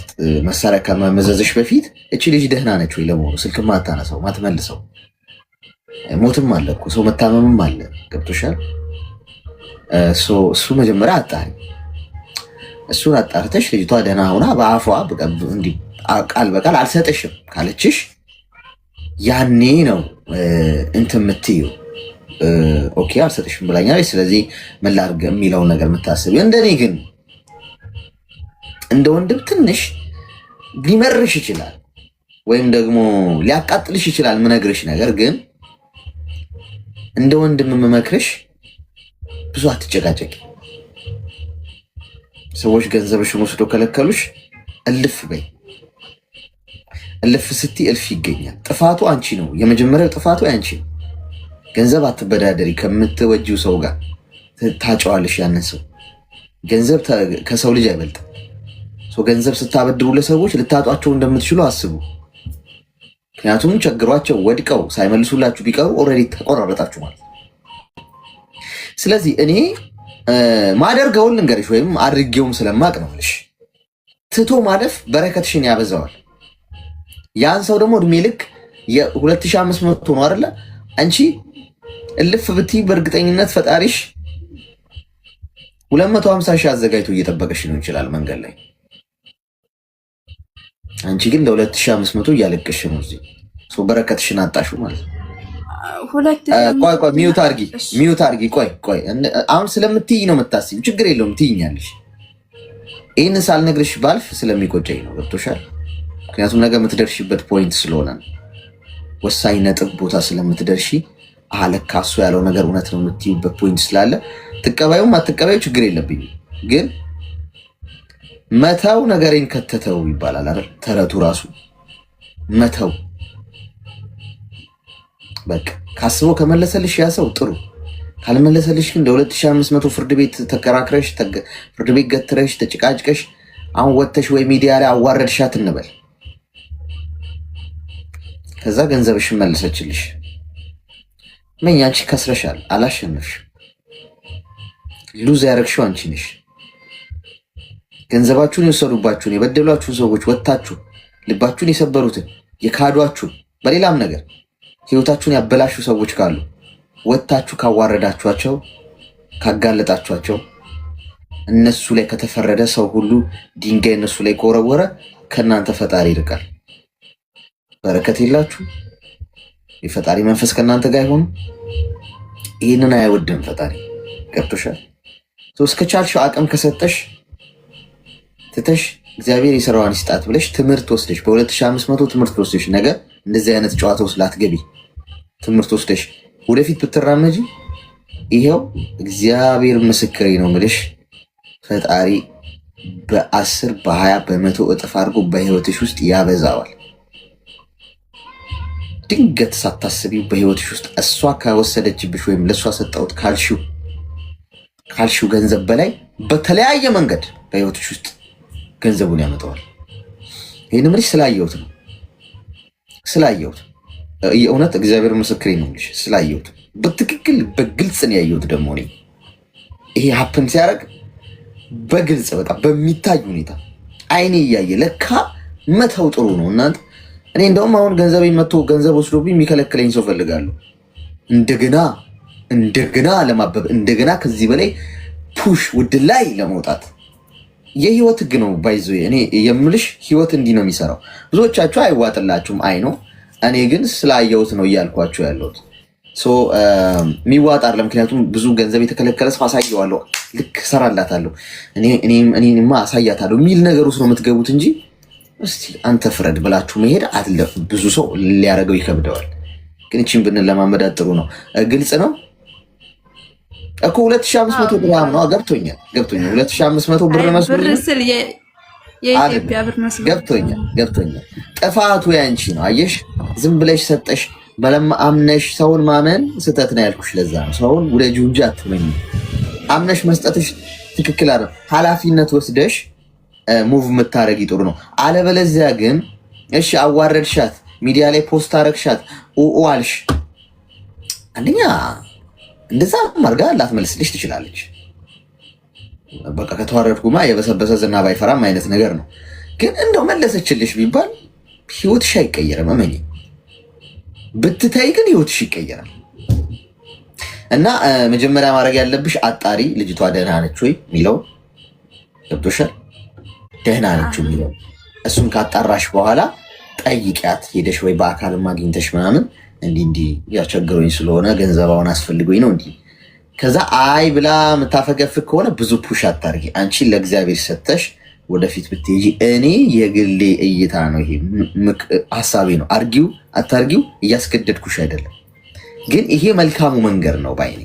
Speaker 2: መሳሪያ ከመመዘዝሽ በፊት እቺ ልጅ ደህና ነች ወይ ለመሆኑ ስልክ ማታነሳው ማትመልሰው፣ ሞትም አለ እኮ ሰው መታመምም አለ። ገብቶሻል? እሱ መጀመሪያ አጣሪ። እሱን አጣርተሽ ልጅቷ ደህና ሆና በአፏ እንዲህ ቃል በቃል አልሰጥሽም ካለችሽ ያኔ ነው እንትን የምትይው። ኦኬ አልሰጥሽም ብላኛለች፣ ስለዚህ ምን ላድርግ የሚለውን ነገር የምታስቢው። እንደ ወንድም ትንሽ ሊመርሽ ይችላል ወይም ደግሞ ሊያቃጥልሽ ይችላል ምነግርሽ ነገር ግን እንደ ወንድም መመክርሽ ብዙ አትጨቃጨቂ። ሰዎች ገንዘብሽን ወስዶ ከለከሉሽ እልፍ በይ። እልፍ ስቲ እልፍ ይገኛል። ጥፋቱ አንቺ ነው። የመጀመሪያው ጥፋቱ አንቺ ነው። ገንዘብ አትበዳደሪ። ከምትወጂው ሰው ጋር ታጫዋለሽ። ያንን ሰው ገንዘብ ከሰው ልጅ አይበልጥም። ገንዘብ ስታበድሩ ለሰዎች ልታጧቸው እንደምትችሉ አስቡ። ምክንያቱም ቸግሯቸው ወድቀው ሳይመልሱላችሁ ቢቀሩ ኦልሬዲ ተቆራረጣችሁ ማለት። ስለዚህ እኔ ማደርገውን ልንገርሽ ወይም አድርጌውም ስለማቅ ነው ልሽ ትቶ ማለፍ በረከትሽን ያበዛዋል። ያን ሰው ደግሞ እድሜ ልክ የ2500 ነው አይደለ? አንቺ እልፍ ብትይ በእርግጠኝነት ፈጣሪሽ 250 ሺህ አዘጋጅቶ እየጠበቀሽ ነው ይችላል መንገድ ላይ። አንቺ ግን ለ2500 እያለቀሽ ነው እዚህ በረከትሽን አጣሹ ማለት ነው። ቆይ ሚዩት አርጊ። ቆይ አሁን ስለምትይ ነው የምታስቢው። ችግር የለውም ትይኛለሽ። ይህን ሳልነግርሽ ባልፍ ስለሚቆጨኝ ነው። ገብቶሻል? ምክንያቱም ነገ የምትደርሺበት ፖይንት ስለሆነ ነው። ወሳኝ ነጥብ ቦታ ስለምትደርሺ ለካ እሱ ያለው ነገር እውነት ነው የምትይበት ፖይንት ስላለ ትቀባዩም አትቀባዩ ችግር የለብኝም። ግን መተው ነገሬን ከተተው ይባላል አይደል? ተረቱ ራሱ መተው። በቃ ካስቦ ከመለሰልሽ ያ ሰው ጥሩ፣ ካልመለሰልሽ ግን ለ2500 ፍርድ ቤት ተከራክረሽ ፍርድ ቤት ገትረሽ ተጭቃጭቀሽ አሁን ወጥተሽ ወይ ሚዲያ ላይ አዋረድሻት እንበል። ከዛ ገንዘብሽን መለሰችልሽ። ምን አንቺ ከስረሻል፣ አላሸነፍሽ። ሉዝ ያረግሽው አንቺ ነሽ። ገንዘባችሁን የወሰዱባችሁን የበደሏችሁን ሰዎች ወጥታችሁ ልባችሁን የሰበሩትን የካዷችሁ በሌላም ነገር ህይወታችሁን ያበላሹ ሰዎች ካሉ ወጥታችሁ ካዋረዳችኋቸው ካጋለጣችኋቸው እነሱ ላይ ከተፈረደ ሰው ሁሉ ድንጋይ እነሱ ላይ ከወረወረ ከእናንተ ፈጣሪ ይርቃል። በረከት የላችሁ። የፈጣሪ መንፈስ ከእናንተ ጋር አይሆንም። ይህንን አይወድም ፈጣሪ። ገብቶሻል? እስከቻልሽው አቅም ከሰጠሽ ትተሽ እግዚአብሔር የሰራዋን ይስጣት ብለሽ ትምህርት ወስደሽ በ2500 ትምህርት ወስደሽ ነገር እንደዚህ አይነት ጨዋታ ውስጥ ላትገቢ ትምህርት ወስደሽ ወደፊት ብትራመጂ ይሄው እግዚአብሔር ምስክሬ ነው የምልሽ ፈጣሪ በ10 በ20 በመቶ እጥፍ አድርጎ በህይወትሽ ውስጥ ያበዛዋል። ድንገት ሳታስቢው በህይወትሽ ውስጥ እሷ ከወሰደችብሽ ወይም ለእሷ ሰጠሁት ካልሽው ገንዘብ በላይ በተለያየ መንገድ በህይወትሽ ውስጥ ገንዘቡን ያመጣዋል። ይህን ምልሽ ስላየሁት ነው። ስላየሁት የእውነት እግዚአብሔር ምስክሬ ነው የምልሽ ስላየሁት በትክክል በግልጽ ነው ያየሁት። ደግሞ እኔ ይሄ ሀፕን ሲያደርግ በግልጽ በቃ በሚታይ ሁኔታ አይኔ እያየ ለካ መተው ጥሩ ነው እናንተ። እኔ እንደውም አሁን ገንዘብ መጥቶ ገንዘብ ወስዶብኝ የሚከለክለኝ ሰው ፈልጋለሁ። እንደገና ለማበብ እንደገና ከዚህ በላይ ፑሽ ውድ ላይ ለመውጣት የህይወት ህግ ነው ባይዞ። እኔ የምልሽ ህይወት እንዲህ ነው የሚሰራው። ብዙዎቻችሁ አይዋጥላችሁም አይ ነው። እኔ ግን ስላየሁት ነው እያልኳችሁ ያለሁት። የሚዋጥ አይደለም። ምክንያቱም ብዙ ገንዘብ የተከለከለ ሰው አሳየዋለሁ፣ ልክ ሰራላታለሁ፣ እኔማ አሳያታለሁ የሚል ነገር ውስጥ ነው የምትገቡት እንጂ እስቲ አንተ ፍረድ ብላችሁ መሄድ አይደለም። ብዙ ሰው ሊያደርገው ይከብደዋል። ግን እቺን ብንለማመዳት ጥሩ ነው። ግልጽ ነው እኮ 2500 ድርሃም ነው። ገብቶኛል 2500 ብር መስሎኝ የኢትዮጵያ ብር መስሎኝ ገብቶኛል። ጥፋቱ ያንቺ ነው። አየሽ ዝም ብለሽ ሰጠሽ አምነሽ። ሰውን ማመን ስህተት ነው ያልኩሽ ለዛ ነው። ሰውን ውደጁ እንጂ አትመኝ። አምነሽ መስጠትሽ ትክክል አይደል። ኃላፊነት ወስደሽ ሙቭ የምታረጊ ጥሩ ነው። አለበለዚያ ግን እሺ አዋረድሻት፣ ሚዲያ ላይ ፖስት አረግሻት፣ አልሽ አንደኛ እንደዛ ማርጋ ላትመልስልሽ ትችላለች። በቃ ከተዋረድኩማ የበሰበሰ ዝናብ አይፈራም አይነት ነገር ነው። ግን እንደው መለሰችልሽ ቢባል ህይወትሽ አይቀየርም። እመኚ። ብትታይ ግን ህይወትሽ ይቀየራል። እና መጀመሪያ ማድረግ ያለብሽ አጣሪ፣ ልጅቷ ደህና ነች ወይ የሚለው ገብቶሻል? ደህና ነች የሚለው እሱን ካጣራሽ በኋላ ጠይቂያት ሄደሽ ወይ በአካል አግኝተሽ ምናምን እንዲህ ያቸግሮኝ ስለሆነ ገንዘባውን አስፈልጎኝ ነው እንዲህ። ከዛ አይ ብላ የምታፈገፍግ ከሆነ ብዙ ፑሽ አታርጊ። አንቺ ለእግዚአብሔር ሰተሽ ወደፊት ብትሄጂ እኔ የግሌ እይታ ነው ይሄ ሐሳቤ ነው። አርጊው አታርጊው እያስገደድኩሽ አይደለም፣ ግን ይሄ መልካሙ መንገድ ነው ባይኔ።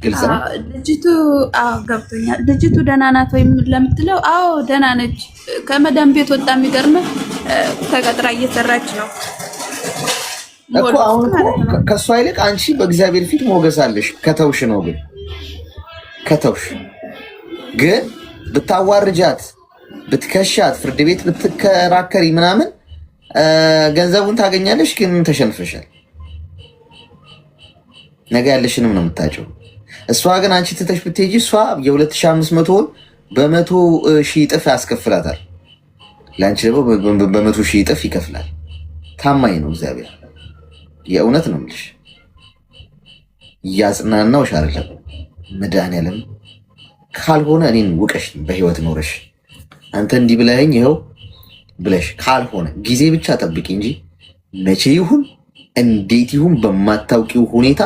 Speaker 2: ግልጽ ነው።
Speaker 5: ልጅቱ ገብቶኛል። ልጅቱ ደህና ናት ወይም ለምትለው አዎ ደህና ነች። ከመዳም ቤት ወጣ። የሚገርምህ ተቀጥራ እየሰራች ነው
Speaker 2: እኮ አሁን ከሷ ይልቅ አንቺ በእግዚአብሔር ፊት ሞገስ አለሽ። ከተውሽ ነው ግን ከተውሽ ግን ብታዋርጃት፣ ብትከሻት፣ ፍርድ ቤት ብትከራከሪ ምናምን ገንዘቡን ታገኛለሽ፣ ግን ተሸንፈሻል። ነገ ያለሽንም ነው የምታጨው። እሷ ግን አንቺ ትተሽ ብትሄጂ እሷ የ2500ን በ100,000 እጥፍ ያስከፍላታል። ለአንቺ ደግሞ በ100,000 እጥፍ ይከፍላል። ታማኝ ነው እግዚአብሔር። የእውነት ነው የምልሽ። እያጽናናውሽ አይደለም መድኃኒዓለም። ካልሆነ እኔን ውቀሽ በህይወት ኖረሽ አንተ እንዲህ ብለኸኝ ይኸው ብለሽ ካልሆነ ጊዜ ብቻ ጠብቂ እንጂ መቼ ይሁን እንዴት ይሁን በማታውቂው ሁኔታ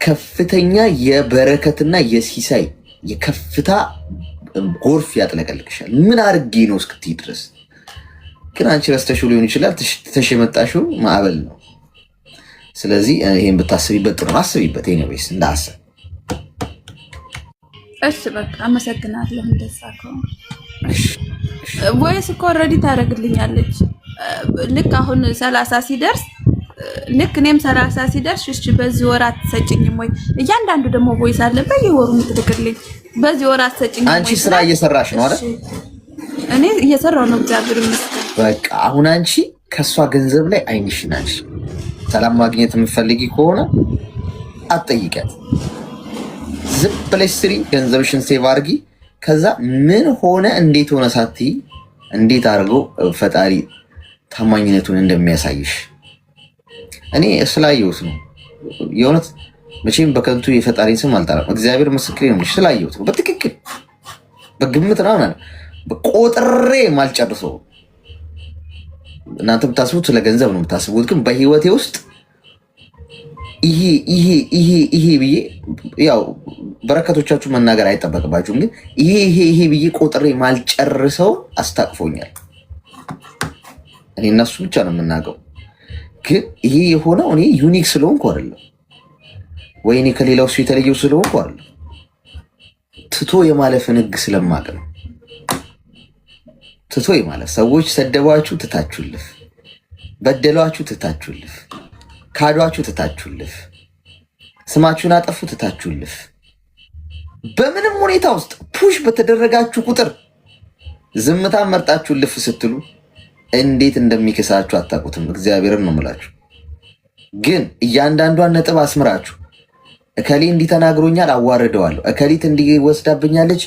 Speaker 2: ከፍተኛ የበረከትና የሲሳይ የከፍታ ጎርፍ ያጥለቀልቅሻል። ምን አድርጌ ነው እስክትይ ድረስ። ግን አንቺ ረስተሽው ሊሆን ይችላል። ትተሽ የመጣሽው ማዕበል ነው። ስለዚህ ይሄን ብታስቢበት ጥሩ። አስቢበት። ኤኒዌይስ እንዳሰብ
Speaker 5: እሺ በቃ አመሰግናለሁ። እንደዛ ከሆነ ወይስ እኮ ኦልሬዲ ታደርግልኛለች። ልክ አሁን 30 ሲደርስ ልክ እኔም 30 ሲደርስ እሺ በዚህ ወር አትሰጭኝም ወይ? እያንዳንዱ ደግሞ ቮይስ አለ በየወሩ የምትልክልኝ። በዚህ ወር አትሰጭኝም ወይ?
Speaker 2: አንቺ ስራ እየሰራሽ ነው አይደል?
Speaker 5: እኔ እየሰራሁ ነው እግዚአብሔር ይመስገን።
Speaker 2: በቃ አሁን አንቺ ከሷ ገንዘብ ላይ አይንሽን አንቺ ሰላም ማግኘት የምትፈልጊ ከሆነ አትጠይቂያት። ዝም ብለሽ ስሪ፣ ገንዘብሽን ሴቭ አድርጊ። ከዛ ምን ሆነ እንዴት ሆነ ሳትይ እንዴት አድርጎ ፈጣሪ ታማኝነቱን እንደሚያሳይሽ እኔ ስላየሁት ነው። የእውነት መቼም በከንቱ የፈጣሪን ስም አልጠራም። እግዚአብሔር ምስክሬ ነው። ስላየሁት ነው። በትክክል በግምት ነው ቆጥሬ ማልጨርሰው። እናንተ የምታስቡት ስለ ገንዘብ ነው የምታስቡት፣ ግን በህይወቴ ውስጥ ይሄ ብዬ ያው በረከቶቻችሁ መናገር አይጠበቅባችሁም፣ ግን ይሄ ብዬ ቆጥሬ ማልጨርሰው አስታቅፎኛል። እኔ እነሱ ብቻ ነው የምናገው። ግን ይሄ የሆነው እኔ ዩኒክ ስለሆንኩ አይደለም፣ ወይ እኔ ከሌላው እሱ የተለየው ስለሆንኩ አይደለም። ትቶ የማለፍን ህግ ስለማቅ ነው። ትቶ የማለፍ ሰዎች ሰደቧችሁ ትታችሁልፍ፣ በደሏችሁ ትታችሁልፍ፣ ካዷችሁ ትታችሁልፍ፣ ስማችሁን አጠፉ ትታችሁልፍ። በምንም ሁኔታ ውስጥ ፑሽ በተደረጋችሁ ቁጥር ዝምታን መርጣችሁልፍ ስትሉ እንዴት እንደሚከሳችሁ አታውቁትም። እግዚአብሔርን ነው የምላችሁ። ግን እያንዳንዷን ነጥብ አስምራችሁ እከሌ እንዲህ ተናግሮኛል አዋርደዋለሁ፣ እከሊት እንዲህ ወስዳብኛለች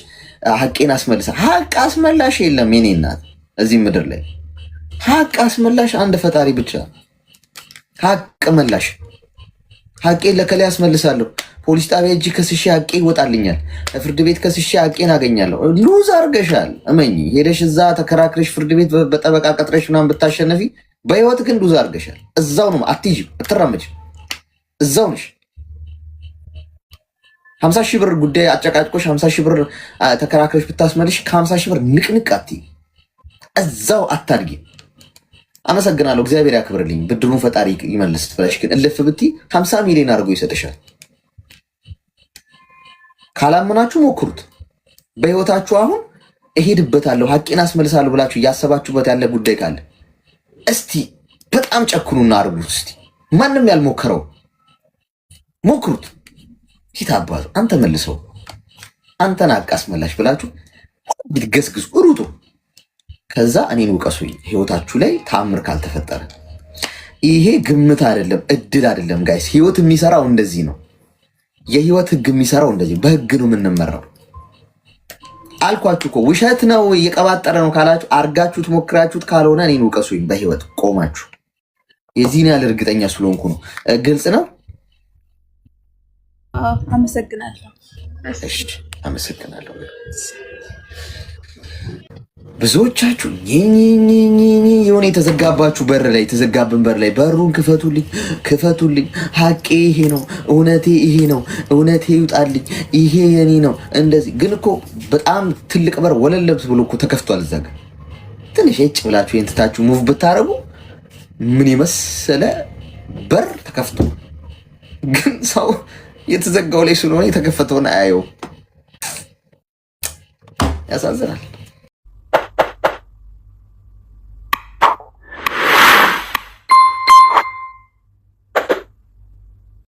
Speaker 2: ሀቄን አስመልሳ። ሀቅ አስመላሽ የለም የኔ እናት፣ እዚህ ምድር ላይ ሀቅ አስመላሽ አንድ ፈጣሪ ብቻ። ሀቅ መላሽ ሀቄን ለከላይ አስመልሳለሁ። ፖሊስ ጣቢያ እጅ ከስሼ ሀቄ ይወጣልኛል፣ ፍርድ ቤት ከስሼ ሀቄን አገኛለሁ። ሉዝ አርገሻል። እመኝ ሄደሽ እዛ ተከራክረሽ ፍርድ ቤት በጠበቃ ቀጥረሽ ምናምን ብታሸነፊ፣ በህይወት ግን ሉዝ አርገሻል። እዛው ነው፣ አትይዥም፣ አትራመጅም፣ እዛው ነሽ። 50 ሺህ ብር ጉዳይ አጨቃጭቆሽ 50 ሺህ ብር ተከራክረሽ ብታስመልሽ ከ50 ሺህ ብር ንቅንቅ አትይ፣ እዛው አታድጊ። አመሰግናለሁ፣ እግዚአብሔር ያክብርልኝ፣ ብድሩን ፈጣሪ ይመልስ ብለሽ ግን እልፍ ብትይ 50 ሚሊዮን አድርጎ ይሰጥሻል። ካላመናችሁ ሞክሩት። በህይወታችሁ አሁን እሄድበታለሁ ሀቄን አስመልሳለሁ ብላችሁ እያሰባችሁበት ያለ ጉዳይ ካለ እስቲ በጣም ጨክኑና አድርጉት። እስቲ ማንም ያልሞከረው ሞክሩት። ሂት አባቱ አንተ መልሰው አንተን ሀቅ አስመላሽ ብላችሁ ብትገስግሱ ሩጡ። ከዛ እኔን ውቀሱኝ ህይወታችሁ ላይ ተአምር ካልተፈጠረ። ይሄ ግምት አይደለም፣ እድል አይደለም ጋይስ። ህይወት የሚሰራው እንደዚህ ነው። የህይወት ህግ የሚሰራው እንደዚህ በህግ ነው የምንመራው። አልኳችሁ እኮ ውሸት ነው እየቀባጠረ ነው ካላችሁ አርጋችሁት ሞክራችሁት፣ ካልሆነ እኔን ውቀሱኝ። በህይወት ቆማችሁ የዚህን ያህል እርግጠኛ ስለሆንኩ ነው። ግልጽ ነው።
Speaker 5: አመሰግናለሁ።
Speaker 2: እሺ አመሰግናለሁ። ብዙዎቻችሁ የሆነ የተዘጋባችሁ የተዘጋብን በር ላይ በሩን ክፈቱልኝ፣ ሀቄ ይሄ ነው፣ እውነቴ ይሄ ነው፣ እውነቴ ይውጣልኝ፣ ይሄ የኔ ነው። እንደዚህ ግን እኮ በጣም ትልቅ በር ወለለብስ ብሎ እኮ ተከፍቷል። እዛ ጋር ትንሽ እጭ ብላችሁ የእንትታችሁ ሙቭ ብታረጉ ምን የመሰለ በር ተከፍቶ፣ ግን ሰው የተዘጋው ላይ ስለሆነ የተከፈተውን አያየው። ያሳዝናል።